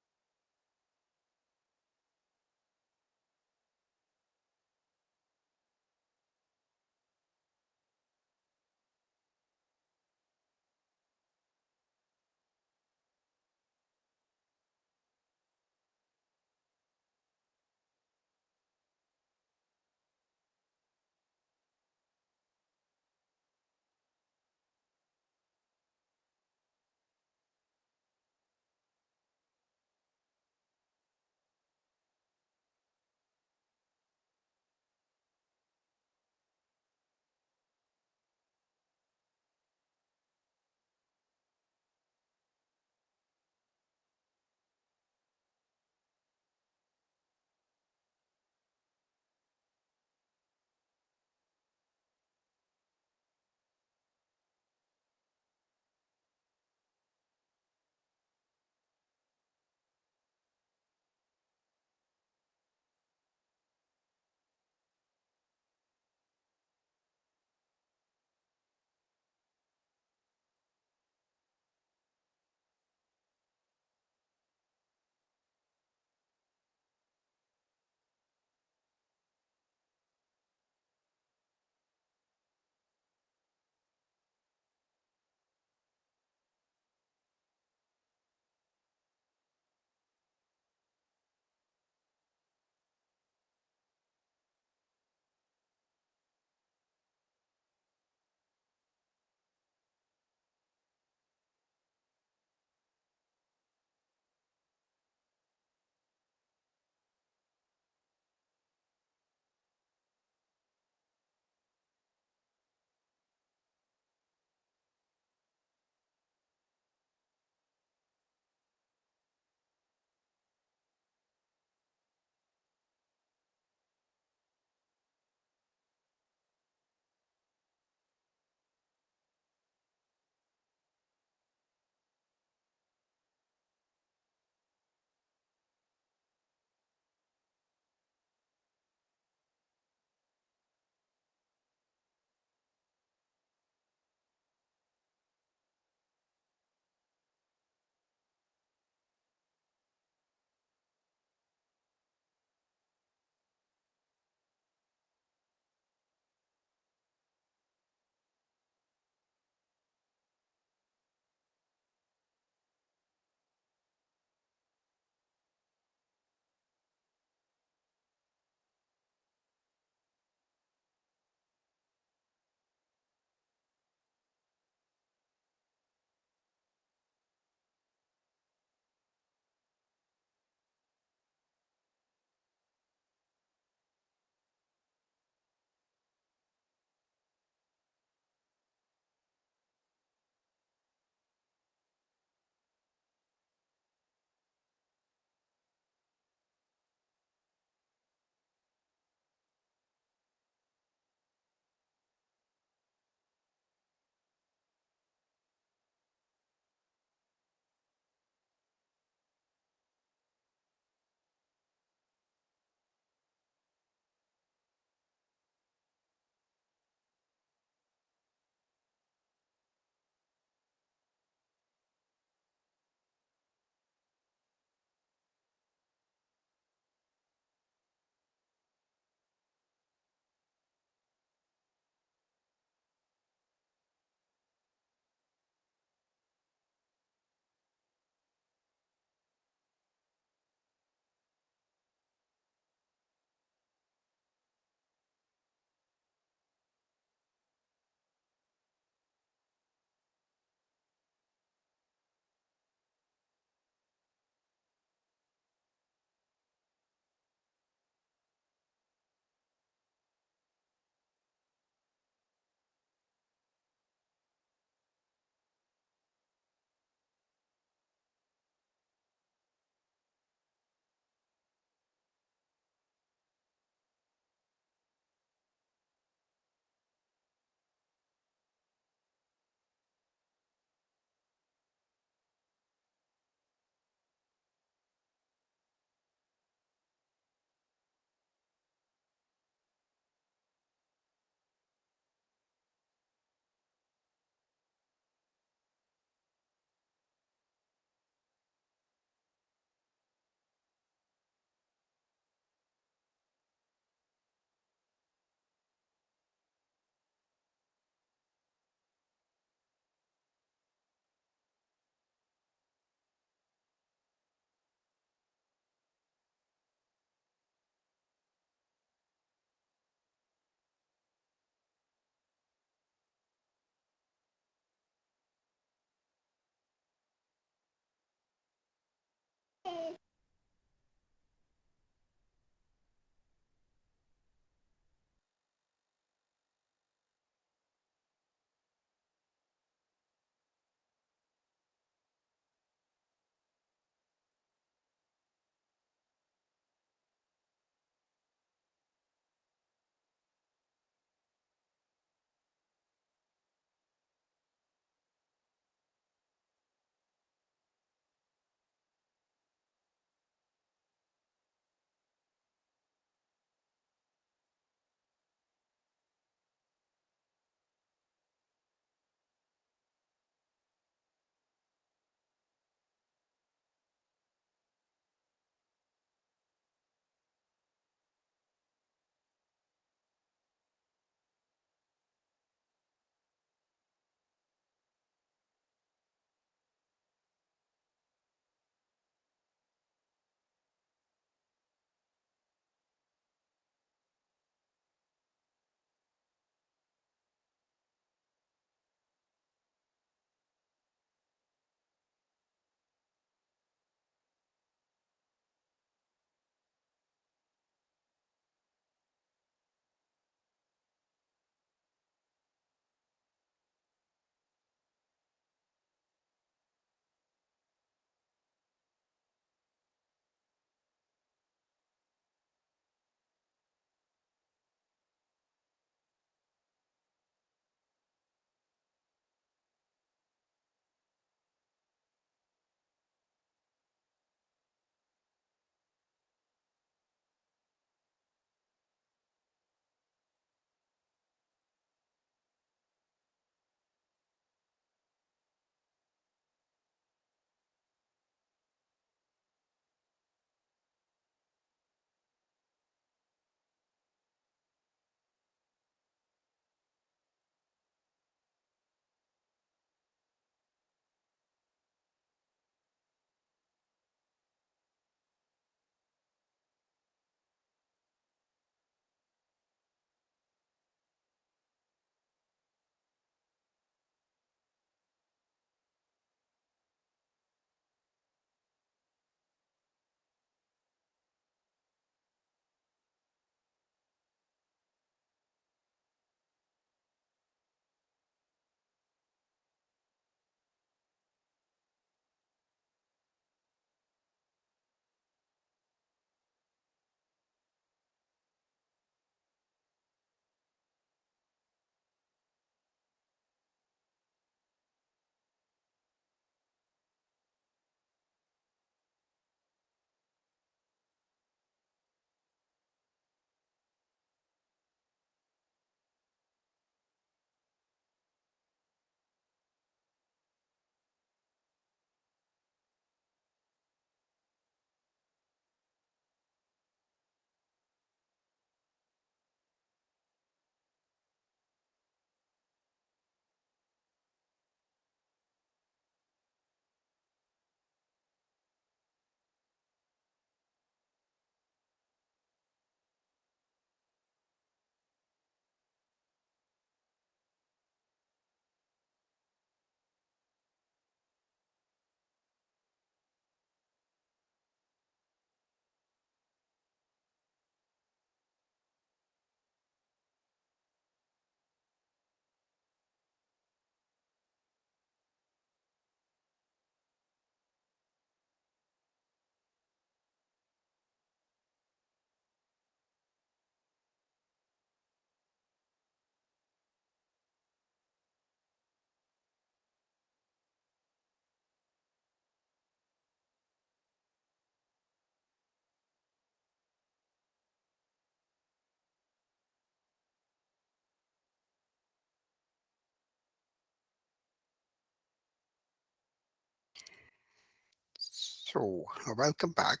So, welcome back.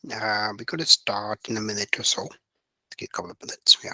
We're going to start in a minute or so. Take a couple of minutes. Yeah.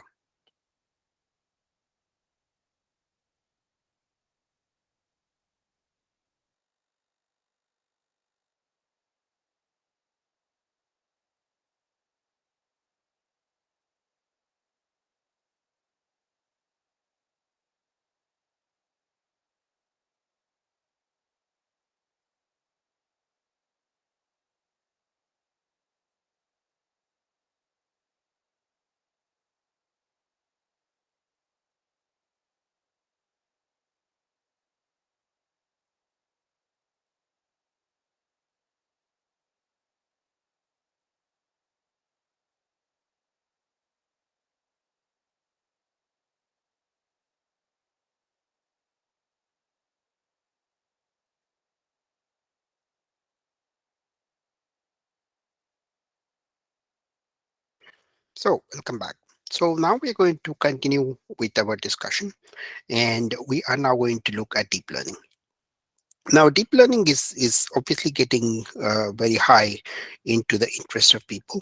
So, welcome back. So, now we're going to continue with our discussion, and we are now going to look at deep learning. Now, deep learning is obviously getting very high into the interest of people.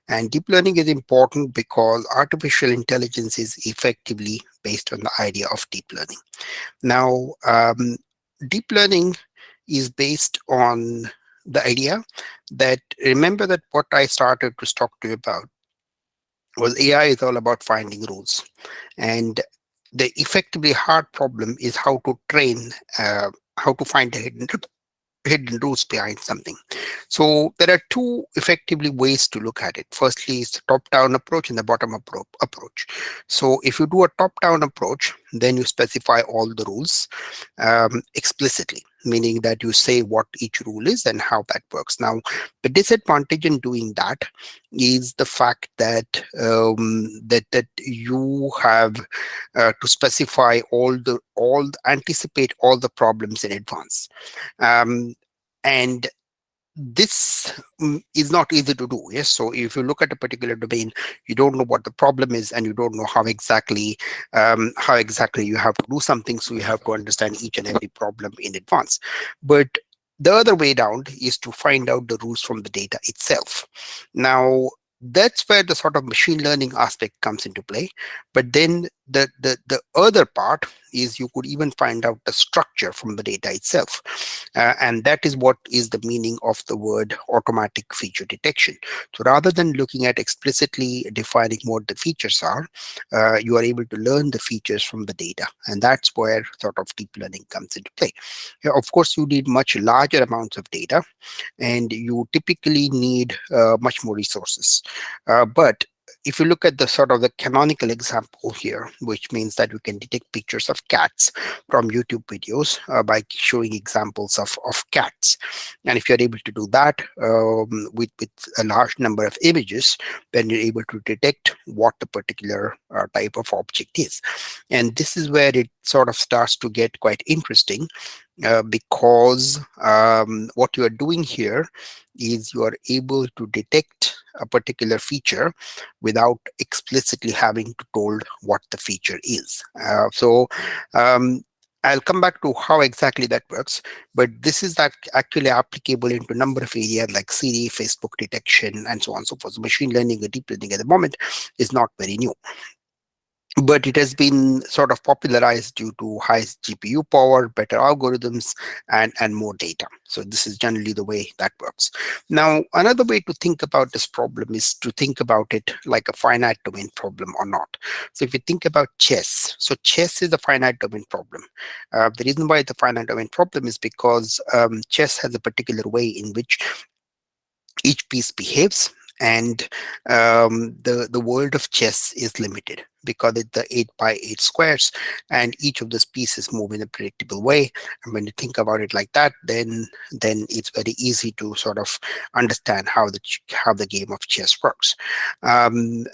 And deep learning is important because artificial intelligence is effectively based on the idea of deep learning. Now, deep learning is based on the idea that, remember that what I started to talk to you about was AI is all about finding rules. And the effectively hard problem is how to find the hidden rules behind something. So there are two effectively ways to look at it. Firstly, is the top-down approach and the bottom-up approach. So if you do a top-down approach, then you specify all the rules explicitly, meaning that you say what each rule is and how that works. Now, the disadvantage in doing that is the fact that that you have to specify anticipate all the problems in advance. Um, and this is not easy to do. Yes, so if you look at a particular domain, you don't know what the problem is, and you don't know how exactly you have to do something. So you have to understand each and every problem in advance. But the other way around is to find out the rules from the data itself. Now, that's where the sort of machine learning aspect comes into play. But then the other part is you could even find out the structure from the data itself. And that is what is the meaning of the word automatic feature detection. So rather than looking at explicitly defining what the features are, you are able to learn the features from the data. And that's where sort of deep learning comes into play. Yeah, of course, you need much larger amounts of data, and you typically need much more resources. But if you look at the sort of the canonical example here, which means that we can detect pictures of cats from YouTube videos by showing examples of cats. And if you're able to do that with a large number of images, then you're able to detect what the particular type of object is. And this is where it sort of starts to get quite interesting, because what you are doing here is you are able to detect a particular feature without explicitly having to told what the feature is. So I'll come back to how exactly that works, but this is actually applicable into a number of areas like Siri, Facebook detection, and so on and so forth. So machine learning and deep learning at the moment is not very new, but it has been sort of popularized due to high GPU power, better algorithms, and more data. So this is generally the way that works. Now, another way to think about this problem is to think about it like a finite domain problem or not. So if you think about chess, so chess is a finite domain problem. The reason why it's a finite domain problem is because chess has a particular way in which each piece behaves, and the world of chess is limited because it's the 8 by 8 squares, and each of those pieces move in a predictable way. And when you think about it like that, then it's very easy to sort of understand how the game of chess works. Um,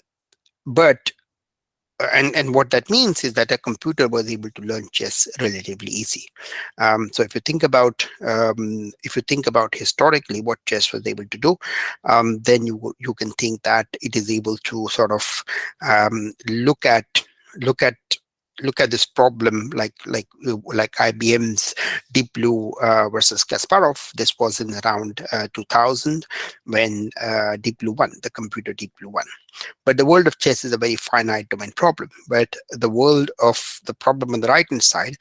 but and what that means is that a computer was able to learn chess relatively easy. So if you think about historically what chess was able to do, then you can think that it is able to sort of look at look at this problem like IBM's Deep Blue versus Kasparov. This was in around 2000 when Deep Blue won, the computer Deep Blue won. But the world of chess is a very finite domain problem. But the world of the problem on the right hand side,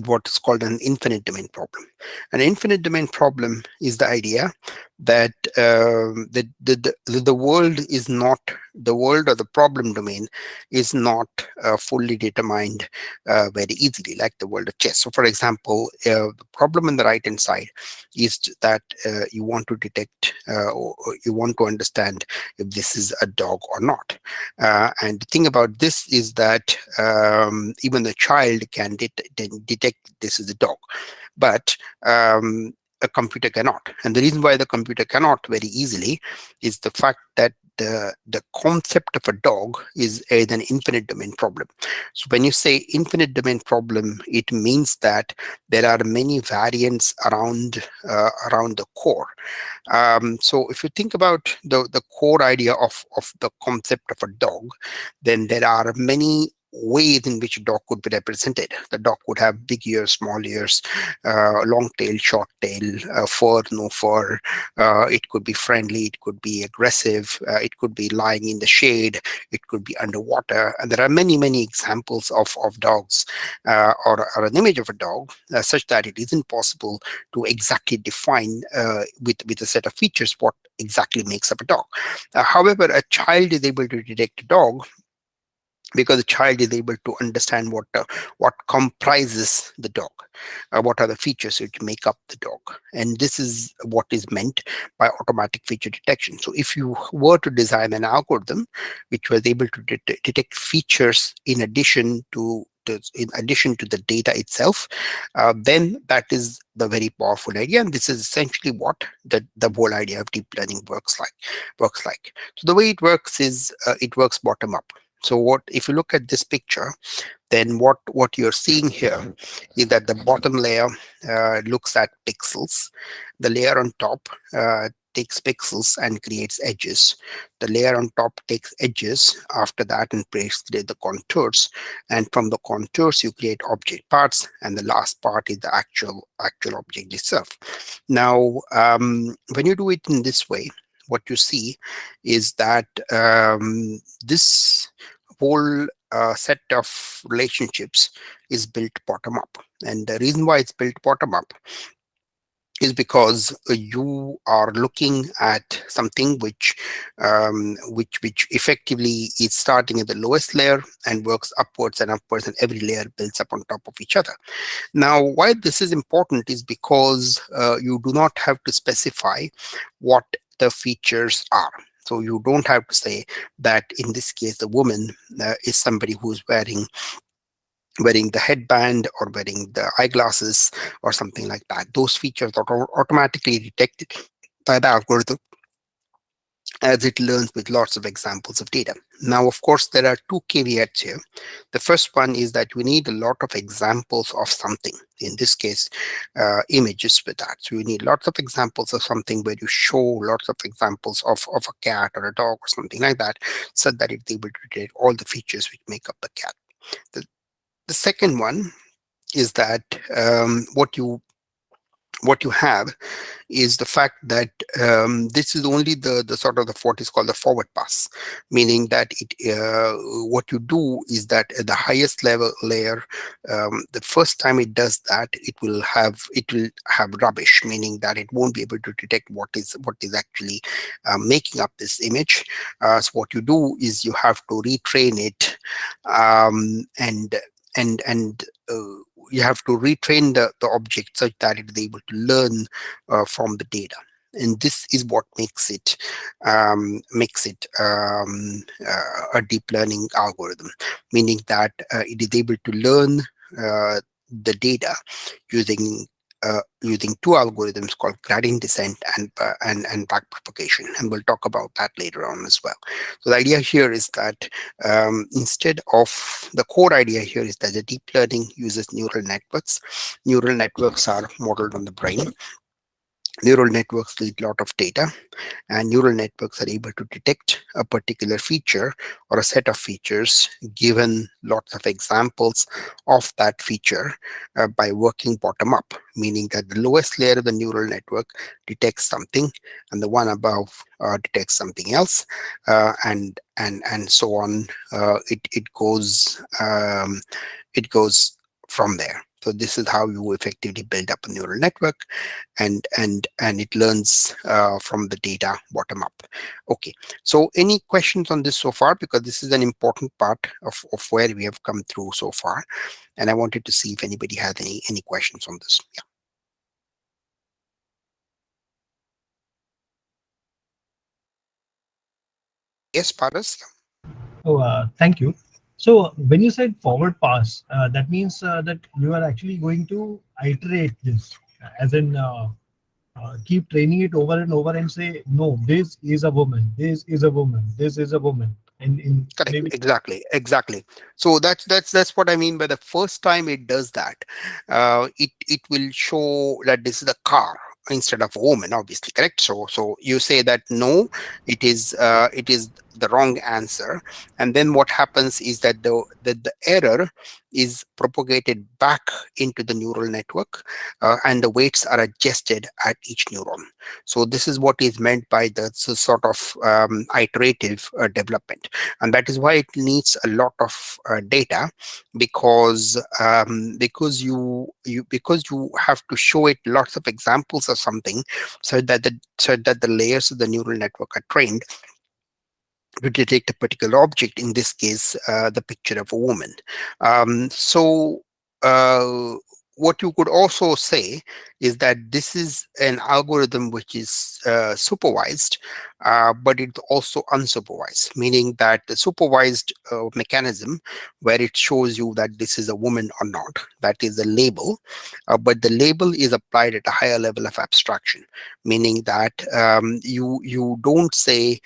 what is called an infinite domain problem. An infinite domain problem is the idea that the world is not, the world or the problem domain is not fully determined very easily, like the world of chess. So, for example, the problem on the right hand side is that you want to detect or you want to understand if this is a dog or not. And the thing about this is that even the child can detect this is a dog, but a computer cannot. And the reason why the computer cannot very easily is the fact that the concept of a dog is an infinite domain problem. So when you say infinite domain problem, it means that there are many variants around the core. So if you think about the core idea of the concept of a dog, then there are many ways in which a dog could be represented. The dog could have big ears, small ears, long tail, short tail, fur, no fur. It could be friendly, it could be aggressive, it could be lying in the shade, it could be underwater. And there are many, many examples of dogs or an image of a dog such that it isn't possible to exactly define with a set of features what exactly makes up a dog. However, a child is able to detect a dog because the child is able to understand what comprises the dog, what are the features which make up the dog, and this is what is meant by automatic feature detection. So if you were to design an algorithm which was able to detect features in addition to the data itself, then that is the very powerful idea, and this is essentially what the whole idea of deep learning works like. So the way it works is it works bottom up. So what if you look at this picture, then what you're seeing here is that the bottom layer looks at pixels. The layer on top takes pixels and creates edges. The layer on top takes edges after that and creates the contours. And from the contours, you create object parts, and the last part is the actual object itself. Now, when you do it in this way, what you see is that this whole set of relationships is built bottom up. And the reason why it's built bottom up is because you are looking at something which effectively is starting at the lowest layer and works upwards and upwards, and every layer builds up on top of each other. Now, why this is important is because you do not have to specify what the features are. So you don't have to say that in this case the woman is somebody who's wearing the headband or wearing the eyeglasses or something like that. Those features are automatically detected by the algorithm as it learns with lots of examples of data. Now, of course, there are two caveats here. The first one is that we need a lot of examples of something. In this case, images with that. So you need lots of examples of something where you show lots of examples of a cat or a dog or something like that, so that it's able to detect all the features which make up the cat. The second one is that what you have is the fact that this is only the sort of what is called the forward pass, meaning that what you do is that at the highest level layer, the first time it does that, it will have rubbish, meaning that it won't be able to detect what is actually making up this image. So what you do is you have to retrain it, and you have to retrain the object such that it is able to learn from the data. And this is what makes it a deep learning algorithm, meaning that it is able to learn the data using two algorithms called gradient descent and backpropagation, and we'll talk about that later on as well. So the idea here is that instead of the core idea here is that the deep learning uses neural networks. Neural networks are modeled on the brain, Neural networks need a lot of data, and neural networks are able to detect a particular feature or a set of features given lots of examples of that feature by working bottom up, meaning that the lowest layer of the neural network detects something and the one above detects something else, and so on. It goes from there. So this is how you effectively build up a neural network, and it learns from the data bottom up. Okay, so any questions on this so far, because this is an important part of where we have come through so far, and I wanted to see if anybody had any questions on this. Yeah. Yes, Paras. Oh, thank you. So when you said forward pass, that means that you are actually going to iterate this, as in keep training it over and over and say, no, this is a woman, this is a woman, this is a woman, and in Correct. maybe. Exactly. So that's what I mean by the first time it does that, it will show that this is a car instead of a woman, obviously. Correct. So you say that no, it is the wrong answer, and then what happens is that the error is propagated back into the neural network, and the weights are adjusted at each neuron. So this is what is meant by the sort of iterative development, and that is why it needs a lot of data, because you have to show it lots of examples of something, so that the layers of the neural network are trained to detect a particular object, in this case the picture of a woman. So uh, what you could also say is that this is an algorithm which is supervised, but it's also unsupervised, meaning that the supervised mechanism, where it shows you that this is a woman or not, that is the label, but the label is applied at a higher level of abstraction, meaning that you don't say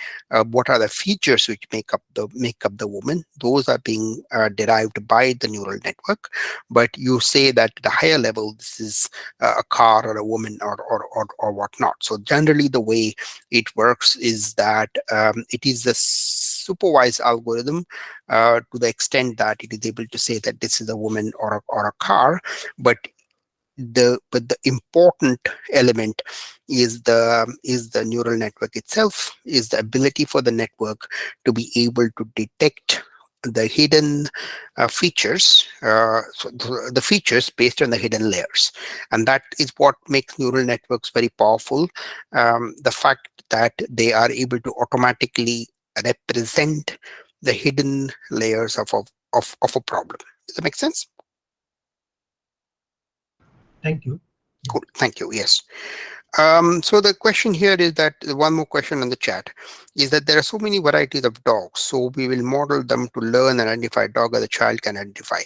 what are the features which make up the woman. Those are being derived by the neural network, but you say that at a higher level this is a car or a woman or whatnot. So generally the way it works is that it is a supervised algorithm to the extent that it is able to say that this is a woman or a car, but the important element is the neural network itself, is the ability for the network to be able to detect the hidden features, the features based on the hidden layers, and that is what makes neural networks very powerful. The fact that they are able to automatically represent the hidden layers of a problem. Does that make sense? Thank you. Cool. Thank you. Yes. So the question here is that one more question in the chat is that there are so many varieties of dogs. So we will model them to learn and identify a dog that the child can identify.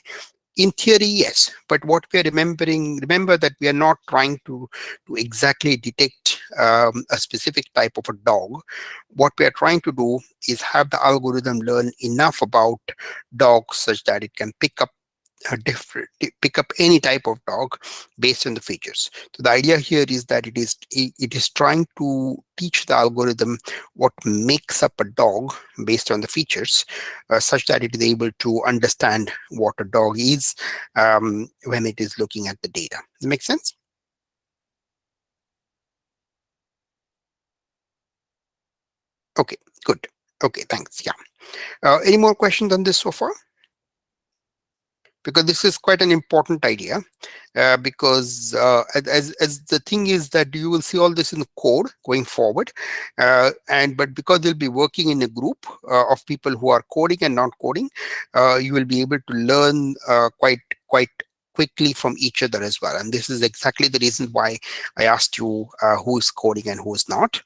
In theory, yes. But what we are remember that we are not trying to exactly detect a specific type of a dog. What we are trying to do is have the algorithm learn enough about dogs such that it can pick up any type of dog based on the features. So the idea here is that it is trying to teach the algorithm what makes up a dog based on the features, such that it is able to understand what a dog is when it is looking at the data. Does it make sense? Okay, good. Okay, thanks. Yeah. Any more questions on this so far? Because this is quite an important idea, because as the thing is that you will see all this in the code going forward, and but because they'll be working in a group of people who are coding and not coding, you will be able to learn quite quickly from each other as well. And this is exactly the reason why I asked you who is coding and who is not,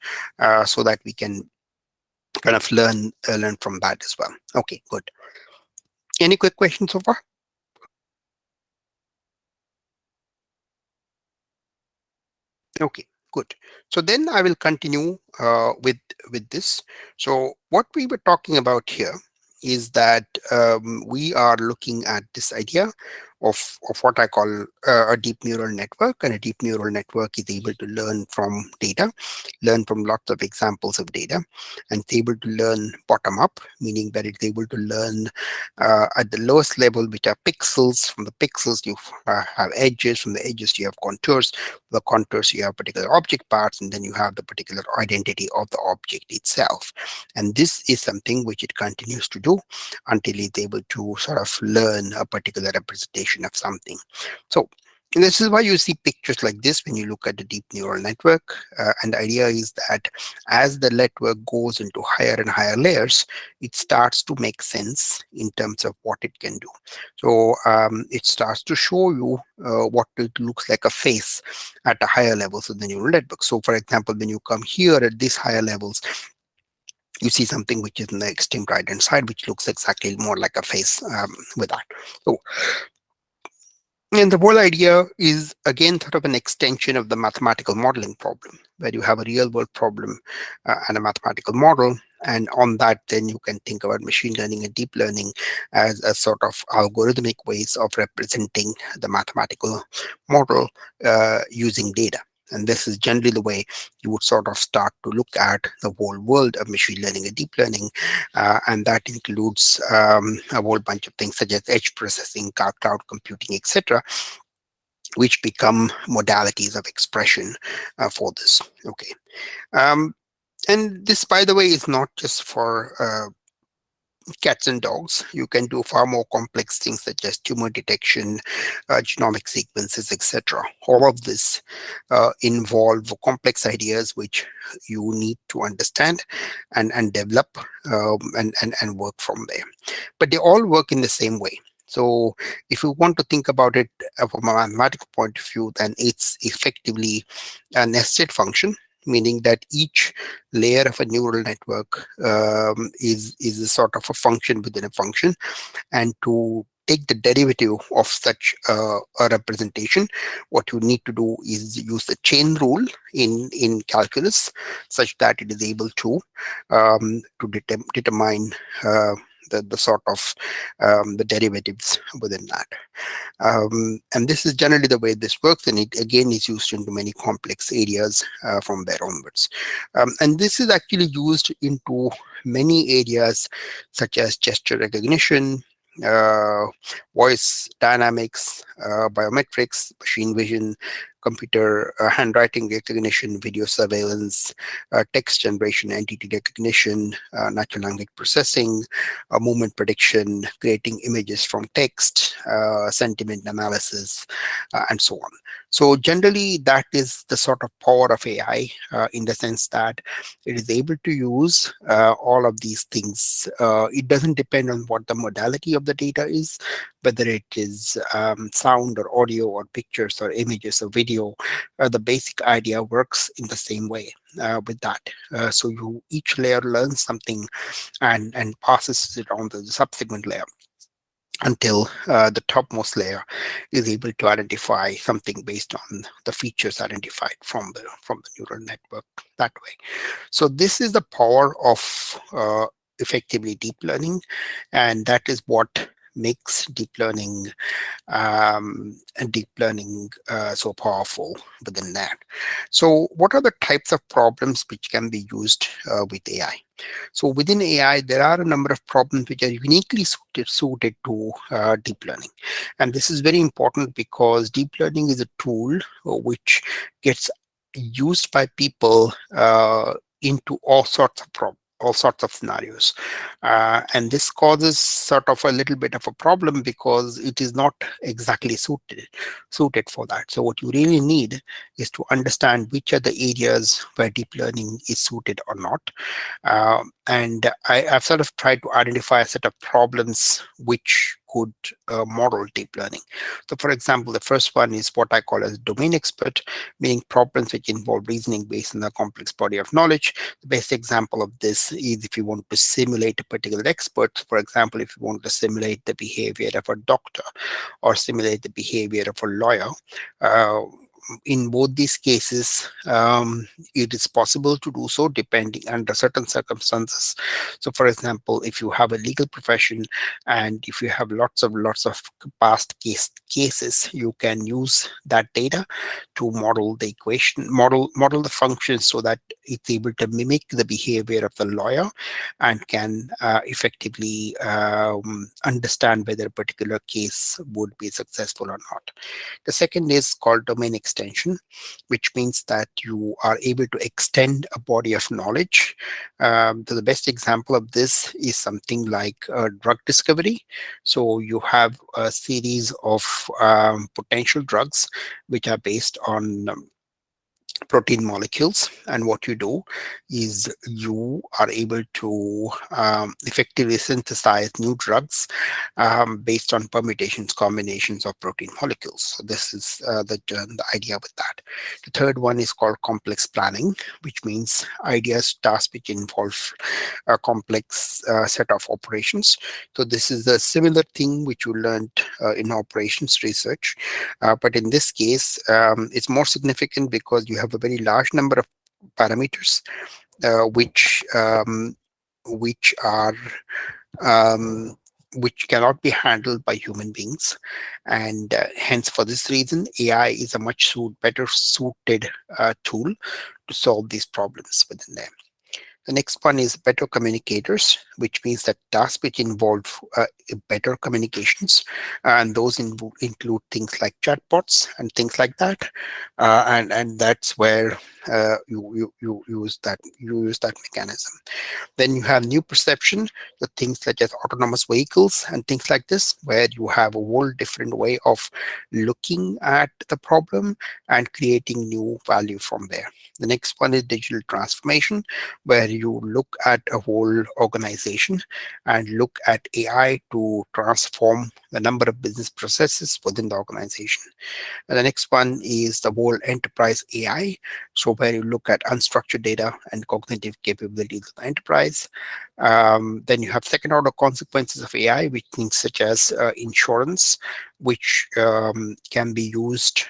so that we can kind of learn from that as well. Okay, good. Any quick questions so far? Okay, good. So then I will continue with this. So what we were talking about here is that we are looking at this idea of what I call a deep neural network. And a deep neural network is able to learn from data, learn from lots of examples of data, and it's able to learn bottom up, meaning that it's able to learn at the lowest level, which are pixels. From the pixels, you have edges. From the edges, you have contours. From the contours, you have particular object parts, and then you have the particular identity of the object itself. And this is something which it continues to do until it's able to sort of learn a particular representation of something. So this is why you see pictures like this when you look at the deep neural network. And the idea is that as the network goes into higher and higher layers, it starts to make sense in terms of what it can do. So it starts to show you what it looks like a face at the higher levels of the neural network. So for example, when you come here at these higher levels, you see something which is in the extreme right hand side, which looks exactly more like a face with that. So, and the whole idea is again sort of an extension of the mathematical modeling problem, where you have a real world problem and a mathematical model. And on that, then you can think about machine learning and deep learning as a sort of algorithmic ways of representing the mathematical model using data. And this is generally the way you would sort of start to look at the whole world of machine learning and deep learning. And that includes a whole bunch of things such as edge processing, cloud computing, etc., which become modalities of expression for this. Okay. And this, by the way, is not just for cats and dogs. You can do far more complex things such as tumor detection, genomic sequences, etc. All of this involve complex ideas which you need to understand and develop and work from there. But they all work in the same way. So if you want to think about it from a mathematical point of view, then it's effectively a nested function, meaning that each layer of a neural network is a sort of a function within a function. And to take the derivative of such a representation, what you need to do is use the chain rule in calculus, such that it is able to determine the sort of the derivatives within that. And this is generally the way this works, and it again is used into many complex areas from there onwards. And this is actually used into many areas such as gesture recognition, uh, voice dynamics, biometrics, machine vision, computer handwriting recognition, video surveillance, text generation, entity recognition, natural language processing, movement prediction, creating images from text, sentiment analysis, and so on. So generally, that is the sort of power of AI in the sense that it is able to use all of these things. It doesn't depend on what the modality of the data is, whether it is sound or audio or pictures or images or video. The basic idea works in the same way with that. So you each layer learns something and passes it on to the subsequent layer until the topmost layer is able to identify something based on the features identified from the neural network that way. So this is the power of effectively deep learning, and that is what makes deep learning so powerful within that. So what are the types of problems which can be used with AI? So within AI, there are a number of problems which are uniquely suited to deep learning. And this is very important because deep learning is a tool which gets used by people into all sorts of scenarios. And this causes sort of a little bit of a problem because it is not exactly suited for that. So what you really need is to understand which are the areas where deep learning is suited or not. And I've sort of tried to identify a set of problems which could model deep learning. So for example, the first one is what I call as domain expert, meaning problems which involve reasoning based on a complex body of knowledge. The best example of this is if you want to simulate a particular expert. For example, if you want to simulate the behavior of a doctor or simulate the behavior of a lawyer, in both these cases, it is possible to do so depending under certain circumstances. So, for example, if you have a legal profession and if you have lots of past cases, you can use that data to model the equation, model the function so that it's able to mimic the behavior of the lawyer and can effectively understand whether a particular case would be successful or not. The second is called domain extension, which means that you are able to extend a body of knowledge. So the best example of this is something like drug discovery. So you have a series of potential drugs which are based on protein molecules, and what you do is you are able to effectively synthesize new drugs based on permutations, combinations of protein molecules. So this is the idea with that. The third one is called complex planning, which means ideas, tasks which involve a complex set of operations. So this is a similar thing which you learned in operations research, but in this case, it's more significant because you have a very large number of parameters which are um, which cannot be handled by human beings, and hence for this reason AI is a much better suited tool to solve these problems within them. The next one is better communicators, which means that tasks which involve better communications, and those include things like chatbots and things like that, and that's where you use that mechanism. Then you have new perception, the things such as autonomous vehicles and things like this, where you have a whole different way of looking at the problem and creating new value from there. The next one is digital transformation, where you look at a whole organization and look at AI to transform the number of business processes within the organization. And the next one is the whole enterprise AI. So where you look at unstructured data and cognitive capabilities of the enterprise. Then you have second order consequences of AI, which things such as insurance, which can be used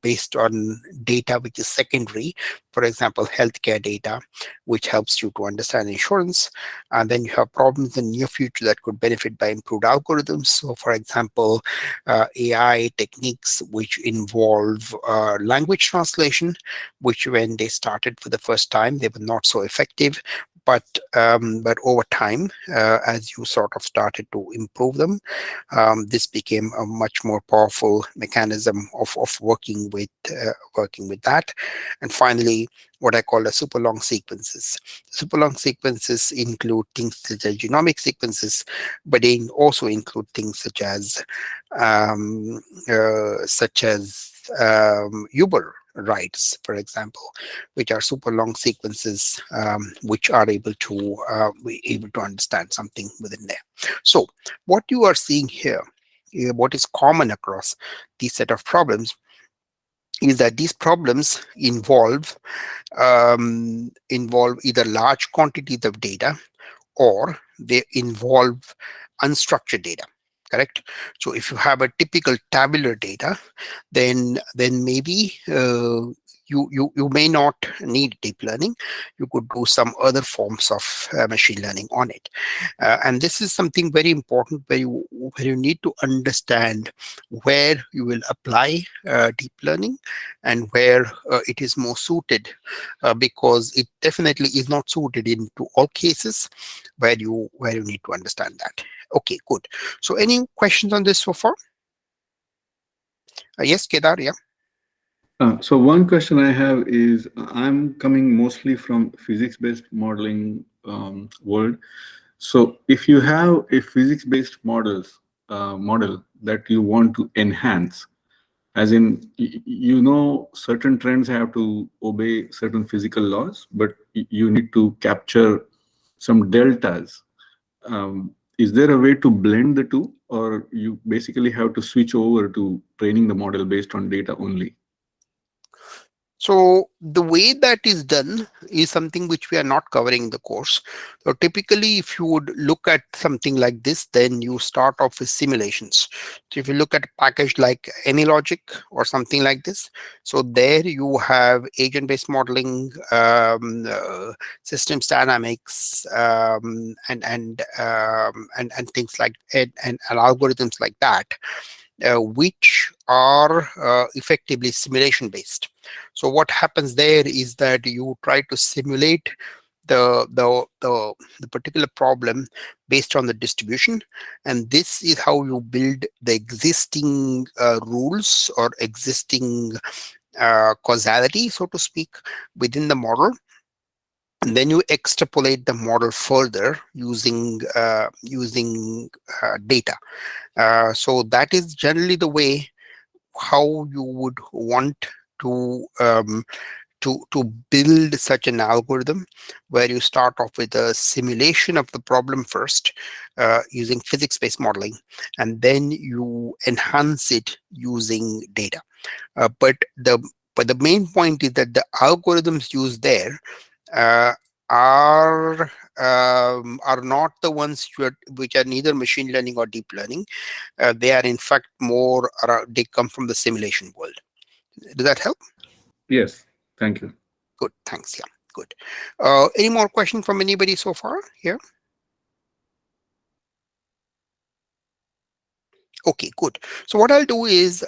based on data which is secondary. For example, healthcare data, which helps you to understand insurance. And then you have problems in the near future that could benefit by improved algorithms. So, for example, AI techniques which involve language translation, which when they started for the first time, they were not so effective. But over time, as you sort of started to improve them, this became a much more powerful mechanism of working with that. And finally, what I call the super long sequences. Super long sequences include things such as genomic sequences, but they also include things um, such as Uber rides, for example, which are super long sequences, which are able to understand something within there. So what you are seeing here, what is common across these set of problems, is that these problems involve either large quantities of data or they involve unstructured data. Correct. So if you have a typical tabular data, then maybe you may not need deep learning. You could do some other forms of machine learning on it, and this is something very important where you need to understand where you will apply deep learning and where it is more suited, because it definitely is not suited into all cases where you need to understand that. Okay, good. So any questions on this so far? Yes, Kedar, yeah. So one question I have is, I'm coming mostly from physics-based modeling world. So if you have a physics-based model that you want to enhance, as in certain trends have to obey certain physical laws, but you need to capture some deltas. Is there a way to blend the two, or you basically have to switch over to training the model based on data only? So the way that is done is something which we are not covering in the course. So typically, if you would look at something like this, then you start off with simulations. So if you look at a package like AnyLogic or something like this, so there you have agent-based modeling, systems dynamics, and things like it, and algorithms like that, which are effectively simulation based. So what happens there is that you try to simulate the particular problem based on the distribution, and this is how you build the existing rules or existing causality, so to speak, within the model. And then you extrapolate the model further using data. So that is generally the way how you would want to to build such an algorithm, where you start off with a simulation of the problem first, using physics-based modeling, and then you enhance it using data. But the main point is that the algorithms used there uh, are not the ones which are neither machine learning or deep learning. They are in fact more around, they come from the simulation world. Does that help? Yes, thank you. Good, thanks. Yeah, good. Any more questions from anybody so far here? Okay, good. So what I'll do is,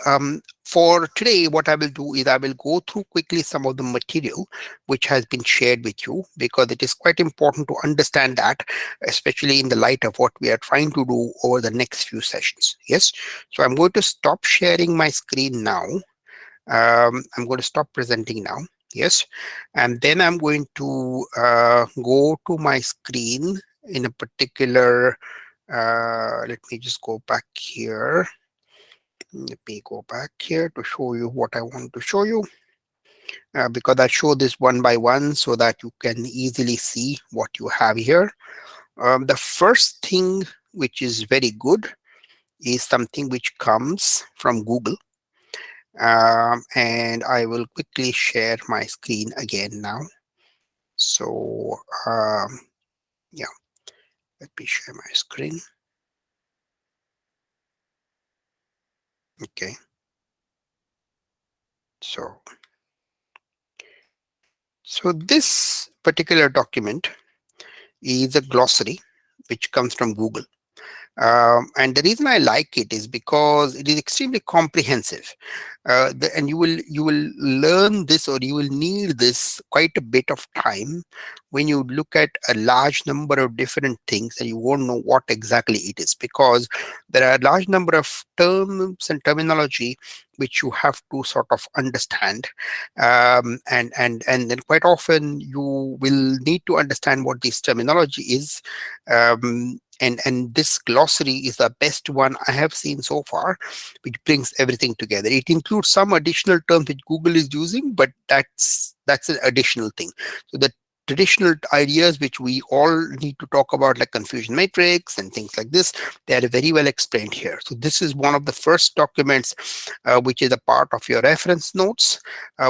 for today, what I will do is I will go through quickly some of the material which has been shared with you, because it is quite important to understand that, especially in the light of what we are trying to do over the next few sessions. Yes. So I'm going to stop sharing my screen now. I'm going to stop presenting now. Yes. And then I'm going to go to my screen in a particular, let me just go back here. Let me go back here to show you what I want to show you, because I show this one by one so that you can easily see what you have here. The first thing which is very good is something which comes from Google. And I will quickly share my screen again now. So yeah, let me share my screen. Okay. So this particular document is a glossary which comes from Google. And the reason I like it is because it is extremely comprehensive, and you will learn this, or you will need this quite a bit of time when you look at a large number of different things and you won't know what exactly it is, because there are a large number of terms and terminology which you have to sort of understand, and then quite often you will need to understand what this terminology is. And this glossary is the best one I have seen so far, which brings everything together. It includes some additional terms which Google is using, but that's an additional thing. So the traditional ideas which we all need to talk about, like confusion matrix and things like this, they are very well explained here. So this is one of the first documents which is a part of your reference notes,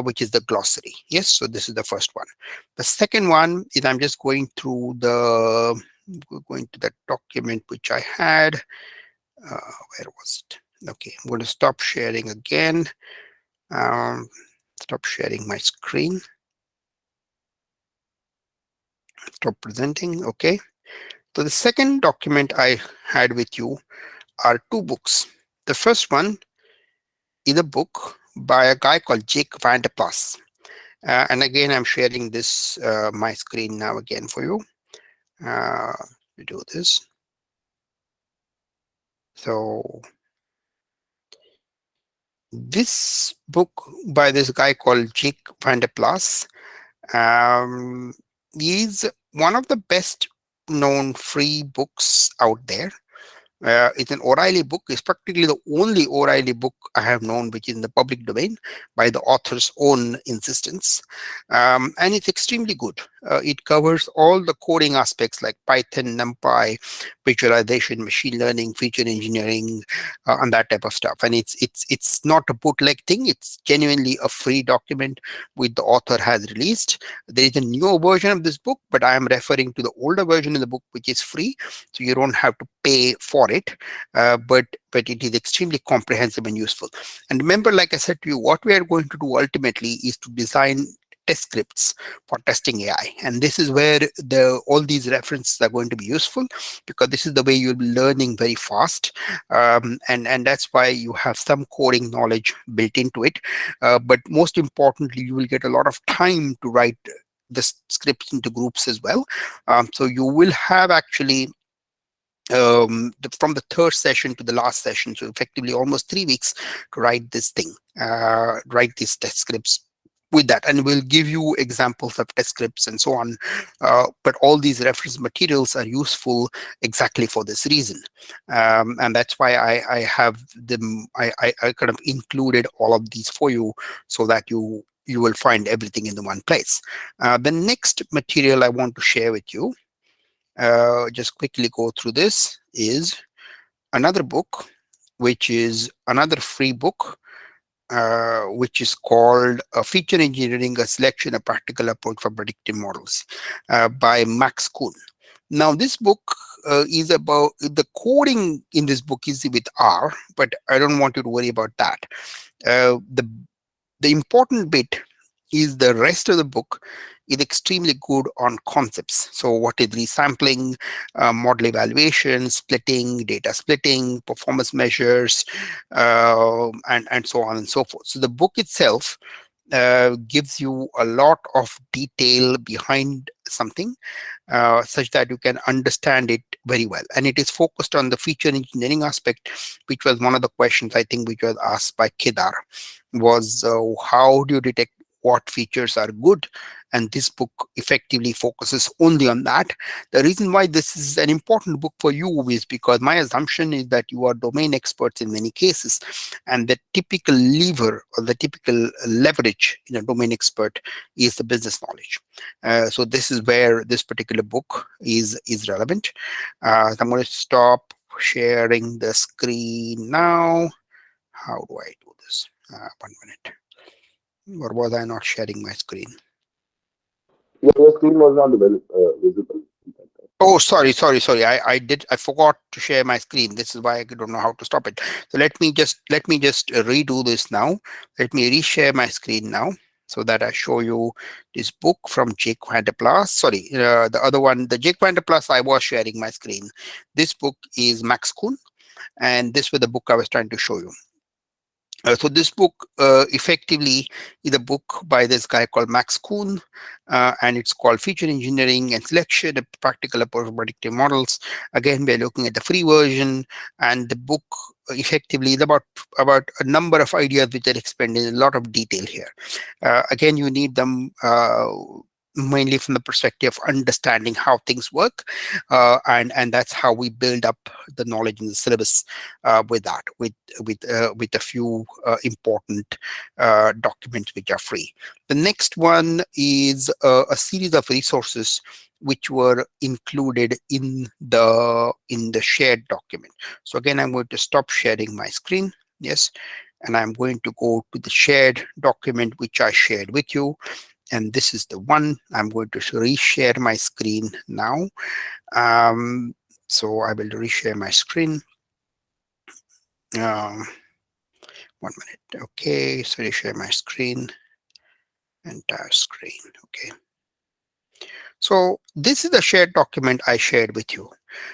which is the glossary. Yes, so this is the first one. The second one is, I'm just going through going to that document which I had. Where was it? Okay, I'm going to stop sharing again. Stop sharing my screen. Stop presenting. Okay. So the second document I had with you are two books. The first one is a book by a guy called Jake Van der Plas. And again, I'm sharing this my screen now again for you. We do this. So this book by this guy called Jake Van der Plas is one of the best known free books out there. It's an O'Reilly book. It's practically the only O'Reilly book I have known which is in the public domain by the author's own insistence. And it's extremely good. It covers all the coding aspects like Python, NumPy, visualization, machine learning, feature engineering, and that type of stuff. And it's not a bootleg thing. It's genuinely a free document which the author has released. There is a newer version of this book, but I am referring to the older version of the book, which is free, so you don't have to pay for it. But it is extremely comprehensive and useful. And remember, like I said to you, what we are going to do ultimately is to design test scripts for testing AI. And this is where all these references are going to be useful, because this is the way you'll be learning very fast. And that's why you have some coding knowledge built into it. But most importantly, you will get a lot of time to write the scripts into groups as well. So you will have actually from the third session to the last session, so effectively almost 3 weeks to write this thing, write these test scripts with that, and we'll give you examples of test scripts and so on. But all these reference materials are useful exactly for this reason, and that's why I have them. I kind of included all of these for you, so that you will find everything in the one place. The next material I want to share with you, just quickly go through this, is another book, which is another free book, which is called Feature Engineering, a Selection, a Practical Approach for Predictive Models, by Max Kuhn. Now, this book is about, the coding in this book is with R, but I don't want you to worry about that. The important bit is the rest of the book is extremely good on concepts. So what is resampling, model evaluation, splitting, data splitting, performance measures, and so on and so forth. So the book itself gives you a lot of detail behind something, such that you can understand it very well. And it is focused on the feature engineering aspect, which was one of the questions I think which was asked by Kedar, was how do you detect what features are good? And this book effectively focuses only on that. The reason why this is an important book for you is because my assumption is that you are domain experts in many cases, and the typical lever or the typical leverage in a domain expert is the business knowledge. So this is where this particular book is relevant. So I'm going to stop sharing the screen now. How do I do this? 1 minute. Or was I not sharing my screen? Your screen was not visible. Oh, sorry. I forgot to share my screen. This is why I don't know how to stop it. So let me just redo this now. Let me reshare my screen now, so that I show you this book from Jake Vanderplas. Sorry, the other one, the Jake Vanderplas, I was sharing my screen. This book is Max Kuhn, and this was the book I was trying to show you. So this book effectively is a book by this guy called Max Kuhn, and it's called Feature Engineering and Selection, a Practical Approach for Predictive Models. Again, we're looking at the free version, and the book effectively is about a number of ideas which are explained in a lot of detail here. Again, you need them mainly from the perspective of understanding how things work, and that's how we build up the knowledge in the syllabus with that, with a few important documents which are free. The next one is a series of resources which were included in the shared document. So again, I'm going to stop sharing my screen. Yes. And I'm going to go to the shared document which I shared with you. And this is the one. I'm going to reshare my screen now. So I will reshare my screen. 1 minute. Okay, so reshare my screen. Entire screen. Okay. So this is the shared document I shared with you.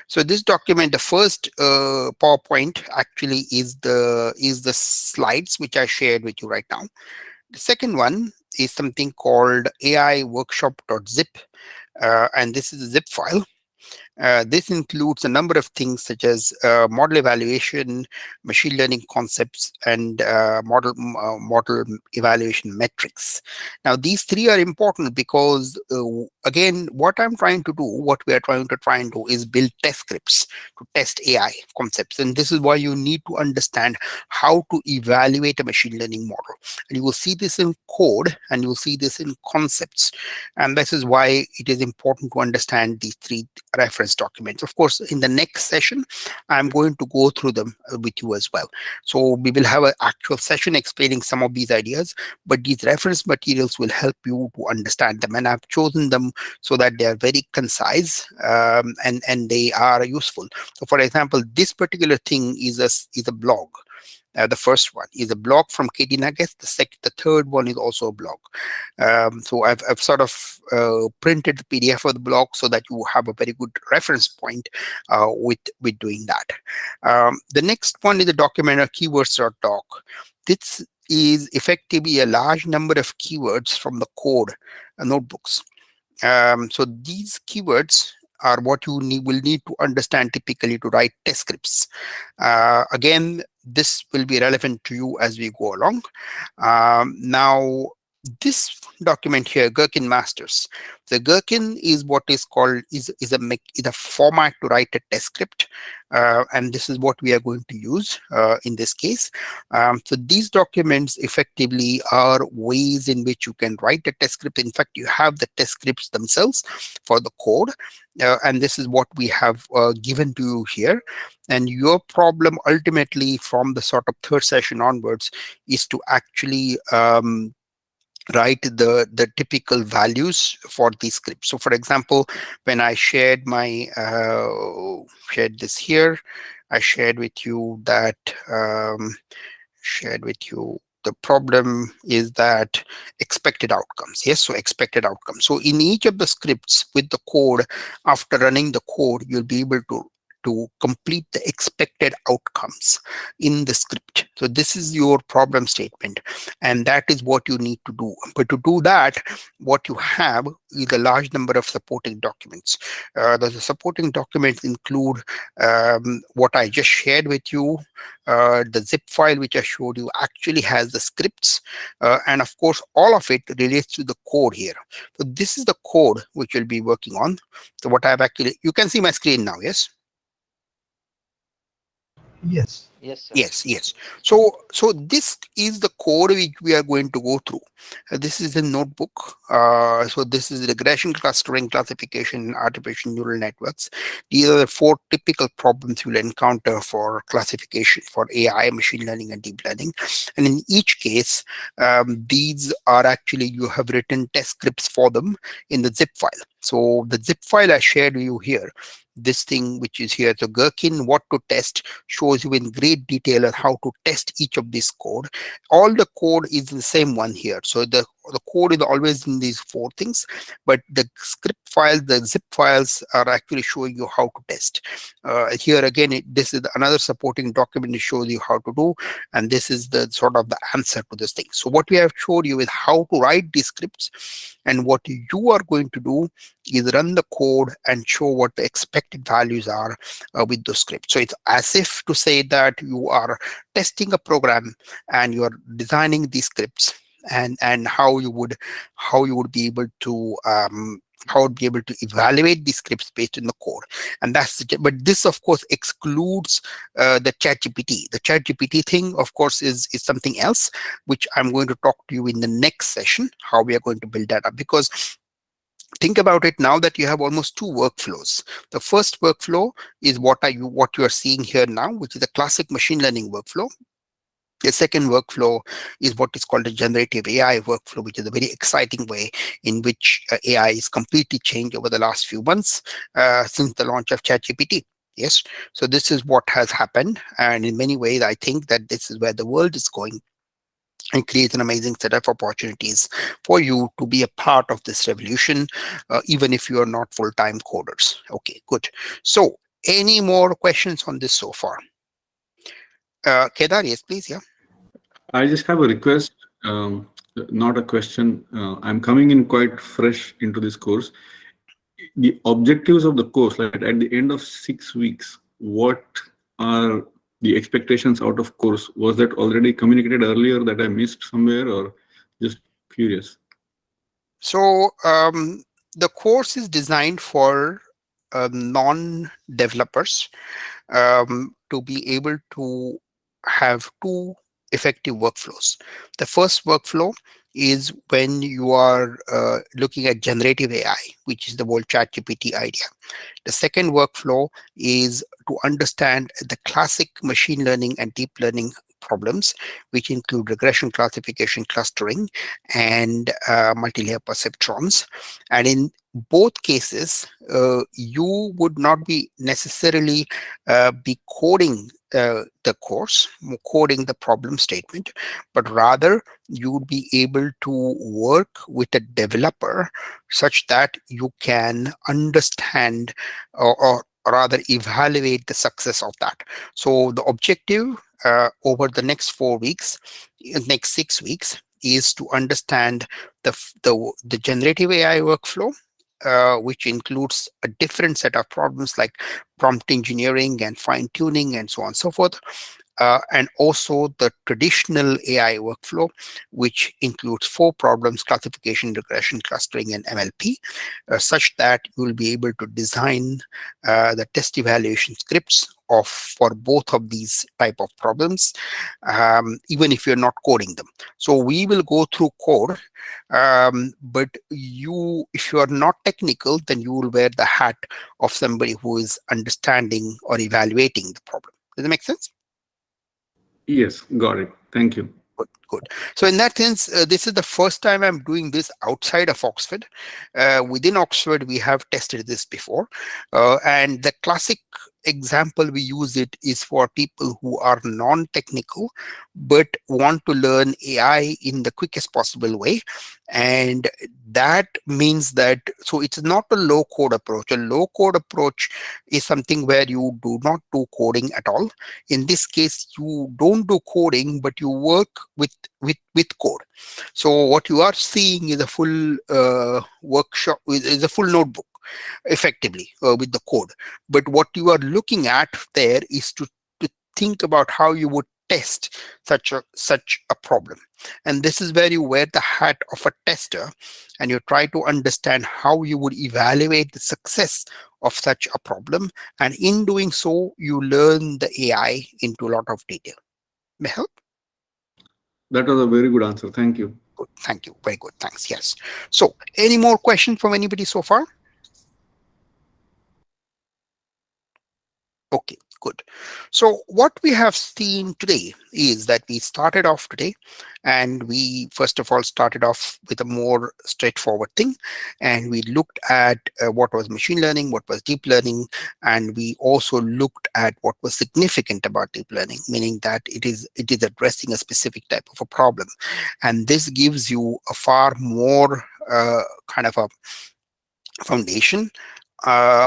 So this document, the first PowerPoint actually is the slides which I shared with you right now. The second one is something called AI workshop.zip, and this is a zip file. This includes a number of things such as model evaluation, machine learning concepts, and model evaluation metrics. Now, these three are important because again, what I'm trying to do, what we are trying to do is build test scripts to test AI concepts. And this is why you need to understand how to evaluate a machine learning model. And you will see this in code and you will see this in concepts. And this is why it is important to understand these three reference documents. Of course, in the next session, I'm going to go through them with you as well. So we will have an actual session explaining some of these ideas, but these reference materials will help you to understand them. And I've chosen them so that they are very concise, and they are useful. So for example, this particular thing is a blog. The first one is a blog from Katie Nuggets. The third one is also a blog. So I've sort of printed the PDF of the blog so that you have a very good reference point with doing that. The next one is the document keywords.doc. This is effectively a large number of keywords from the code notebooks. So these keywords are what you will need to understand typically to write test scripts. Again, this will be relevant to you as we go along. Now, this document here, Gherkin Masters. The Gherkin is what is called is a format to write a test script, and this is what we are going to use in this case. So these documents effectively are ways in which you can write a test script. In fact, you have the test scripts themselves for the code, and this is what we have given to you here. And your problem ultimately from the sort of third session onwards is to actually write the typical values for these scripts. So for example, when I shared my shared this here, I shared with you that the problem is that expected outcomes. Yes, so expected outcomes. So in each of the scripts with the code, after running the code, you'll be able to complete the expected outcomes in the script. So this is your problem statement, and that is what you need to do. But to do that, what you have is a large number of supporting documents. The supporting documents include what I just shared with you. The zip file which I showed you actually has the scripts, and of course all of it relates to the code here. So this is the code which we'll be working on. So what I've actually, you can see my screen now, yes? Yes. Yes, sir. Yes. So this is the code which we are going to go through. This is the notebook. So this is regression, clustering, classification, and artificial neural networks. These are the four typical problems you'll encounter for classification for AI, machine learning, and deep learning. And in each case, these are actually, you have written test scripts for them in the zip file. So the zip file I shared with you here, this thing which is here, so Gherkin what to test shows you in great detail on how to test each of this code. All the code is the same one here. So the code is always in these four things, but the script files, the zip files are actually showing you how to test. Here again, this is another supporting document that shows you how to do, and this is the sort of the answer to this thing. So what we have showed you is how to write these scripts, and what you are going to do is run the code and show what the expected values are with the script. So it's as if to say that you are testing a program and you are designing these scripts, and how you would be able to evaluate these scripts based on the code. And but this of course excludes the ChatGPT. The ChatGPT thing of course is something else, which I'm going to talk to you in the next session, how we are going to build that up. Because think about it, now that you have almost two workflows. The first workflow is what you are seeing here now, which is a classic machine learning workflow. The second workflow is what is called a generative AI workflow, which is a very exciting way in which AI is completely changed over the last few months since the launch of ChatGPT. Yes, so this is what has happened, and in many ways, I think that this is where the world is going, and creates an amazing set of opportunities for you to be a part of this revolution, even if you are not full-time coders. Okay, good. So, any more questions on this so far? Kedar, yes, please. Yeah. I just have a request, not a question. I'm coming in quite fresh into this course. The objectives of the course, like at the end of 6 weeks, what are the expectations out of course? Was that already communicated earlier that I missed somewhere, or just curious? So The course is designed for non-developers to be able to have two effective workflows. The first workflow is when you are looking at generative AI, which is the whole ChatGPT idea. The second workflow is to understand the classic machine learning and deep learning problems, which include regression classification, clustering, and multi-layer perceptrons. And in both cases, you would not be necessarily be coding the course, coding the problem statement, but rather you would be able to work with a developer such that you can understand or rather evaluate the success of that. So the objective over the next 4 weeks, next 6 weeks, is to understand the generative AI workflow, which includes a different set of problems like prompt engineering and fine tuning and so on and so forth, and also the traditional AI workflow, which includes four problems: classification, regression, clustering, and MLP, such that you will be able to design the test evaluation scripts for both of these type of problems, even if you're not coding them. So we will go through code, but if you are not technical, then you will wear the hat of somebody who is understanding or evaluating the problem. Does that make sense? Yes, got it. Thank you. Good, good. So in that sense, this is the first time I'm doing this outside of Oxford. Within Oxford, we have tested this before. And the classic example we use it is for people who are non-technical, but want to learn AI in the quickest possible way. And that means that, so it's not a low code approach. A low code approach is something where you do not do coding at all. In this case, you don't do coding, but you work with code. So what you are seeing is a full workshop, is a full notebook, effectively, with the code. But what you are looking at there is to think about how you would test such a problem. And this is where you wear the hat of a tester, and you try to understand how you would evaluate the success of such a problem. And in doing so, you learn the AI into a lot of detail. May I help? That was a very good answer. Thank you. Good. Thank you. Very good. Thanks. Yes. So any more questions from anybody so far? Okay, good. So what we have seen today is that we started off today, and we first of all started off with a more straightforward thing, and we looked at what was machine learning, what was deep learning, and we also looked at what was significant about deep learning, meaning that it is addressing a specific type of a problem, and this gives you a far more kind of a foundation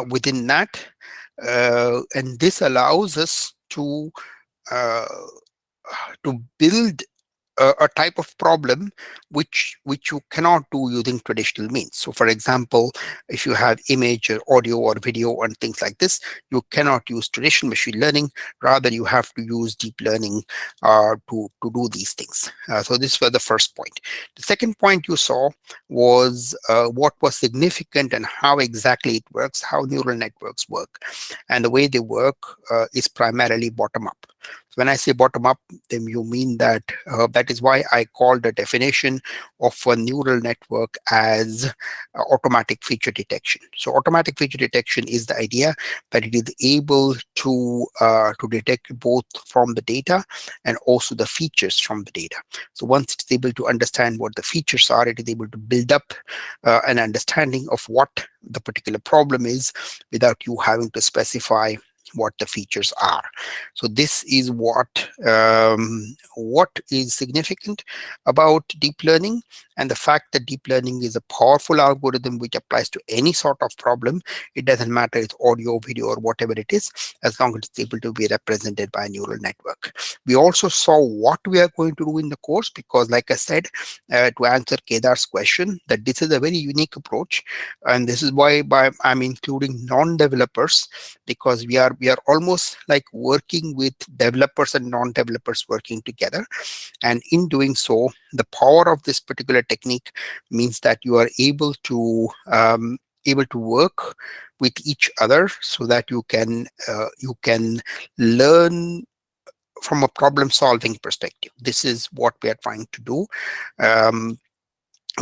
within that, and this allows us uh, to build a type of problem which you cannot do using traditional means. So for example, if you have image or audio or video and things like this, you cannot use traditional machine learning. Rather, you have to use deep learning to do these things. So this was the first point. The second point you saw was what was significant and how exactly it works, how neural networks work. And the way they work is primarily bottom up. So when I say bottom up, then you mean that that is why I call the definition of a neural network as automatic feature detection. So automatic feature detection is the idea that it is able to detect both from the data and also the features from the data. So once it's able to understand what the features are, it is able to build up an understanding of what the particular problem is without you having to specify what the features are. So this is what is significant about deep learning, and the fact that deep learning is a powerful algorithm which applies to any sort of problem. It doesn't matter it's audio, video, or whatever it is, as long as it's able to be represented by a neural network. We also saw what we are going to do in the course, because like I said, to answer Kedar's question, that this is a very unique approach, and this is why I'm including non-developers, because we are we are almost like working with developers and non-developers working together. And in doing so, the power of this particular technique means that you are able to work with each other so that you can learn from a problem solving perspective. This is what we are trying to do. Um,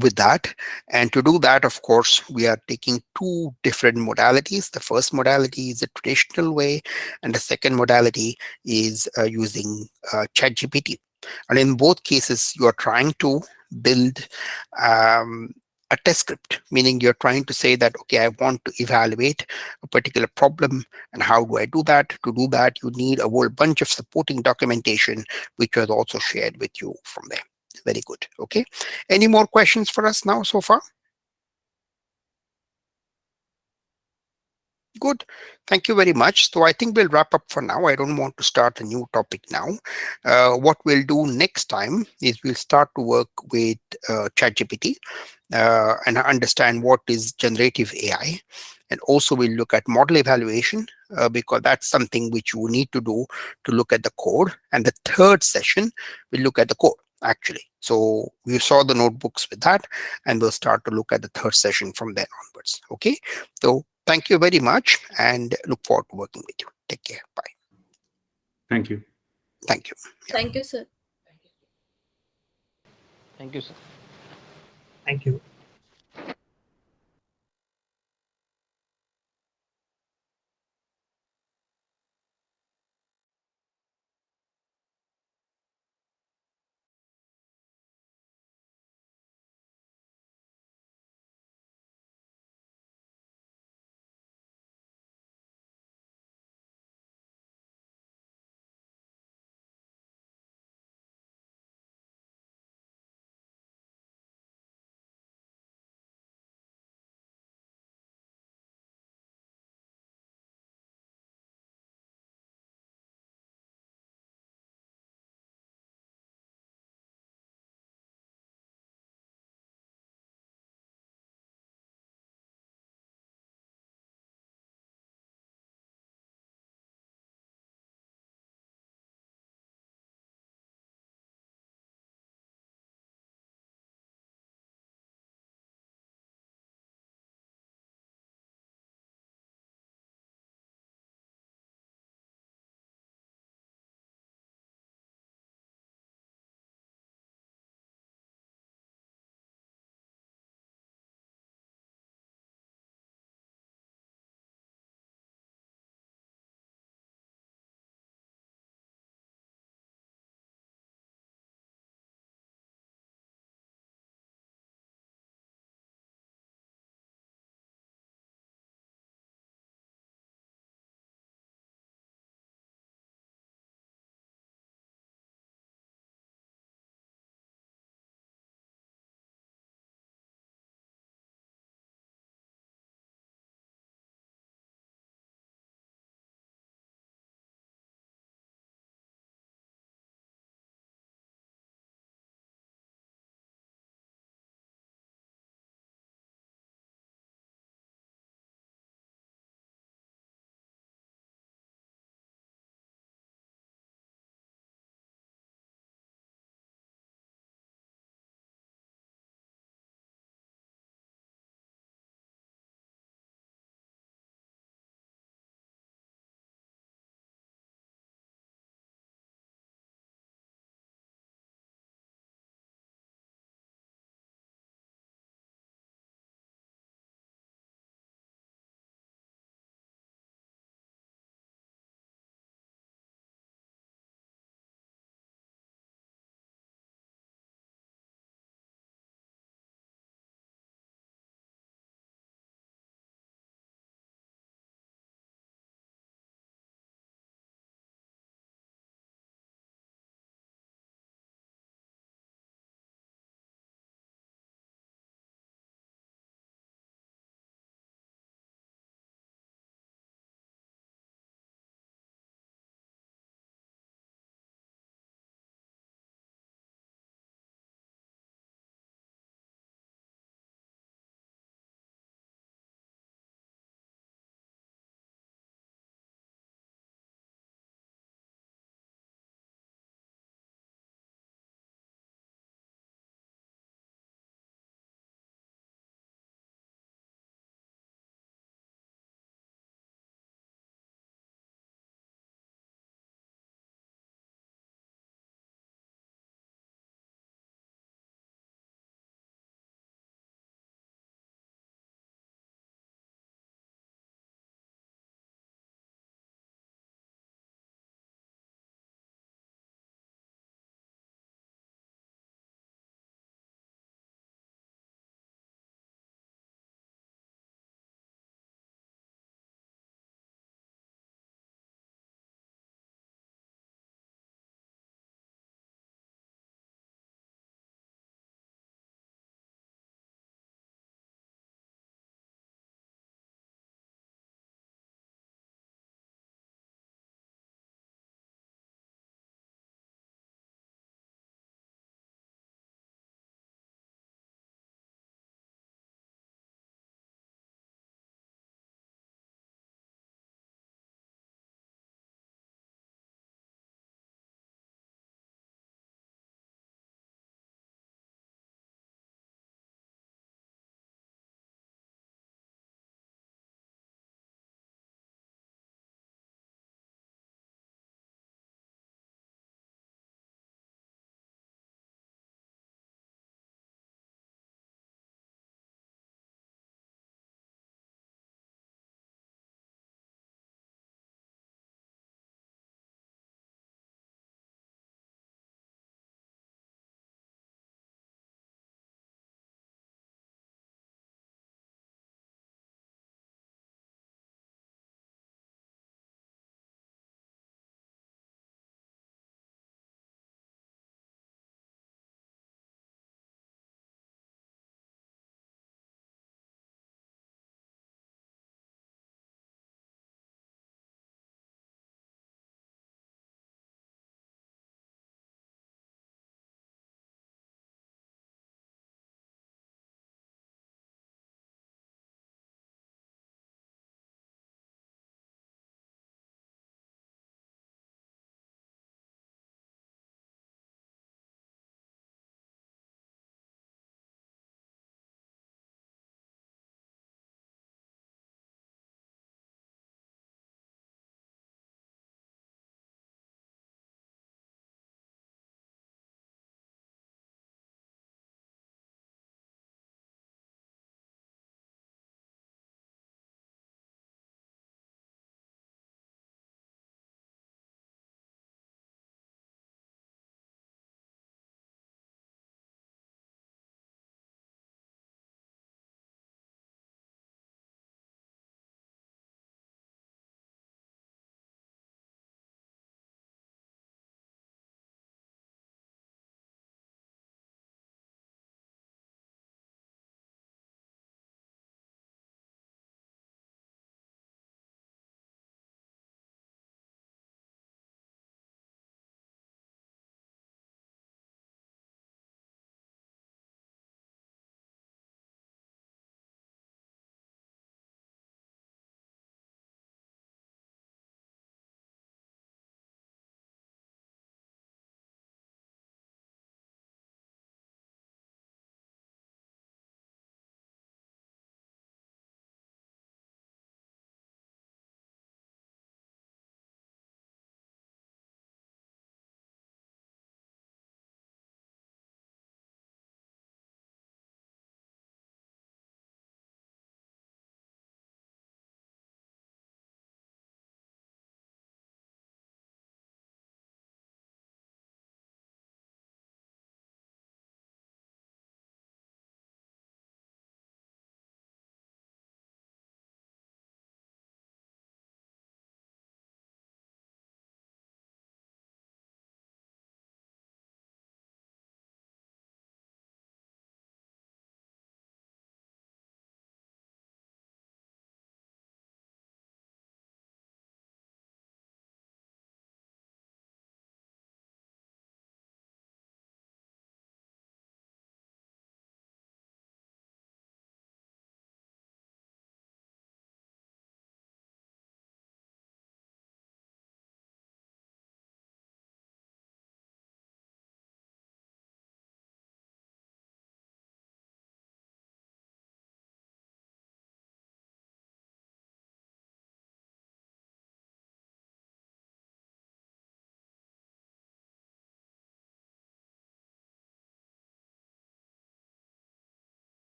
with that. And to do that, of course, we are taking two different modalities. The first modality is a traditional way, and the second modality is using ChatGPT. And in both cases, you are trying to build a test script, meaning you're trying to say that, okay, I want to evaluate a particular problem, and how do I do that? To do that, you need a whole bunch of supporting documentation, which was also shared with you from there. Very good. Okay. Any more questions for us now so far? Good. Thank you very much. So I think we'll wrap up for now. I don't want to start a new topic now. What we'll do next time is we'll start to work with ChatGPT and understand what is generative AI. And also we'll look at model evaluation because that's something which you need to do to look at the code. And the third session, we'll look at the code actually. So we saw the notebooks with that, and we'll start to look at the third session from then onwards. Okay. So thank you very much and look forward to working with you. Take care. Bye. Thank you. Thank you. Thank you, sir. Thank you, sir. Thank you.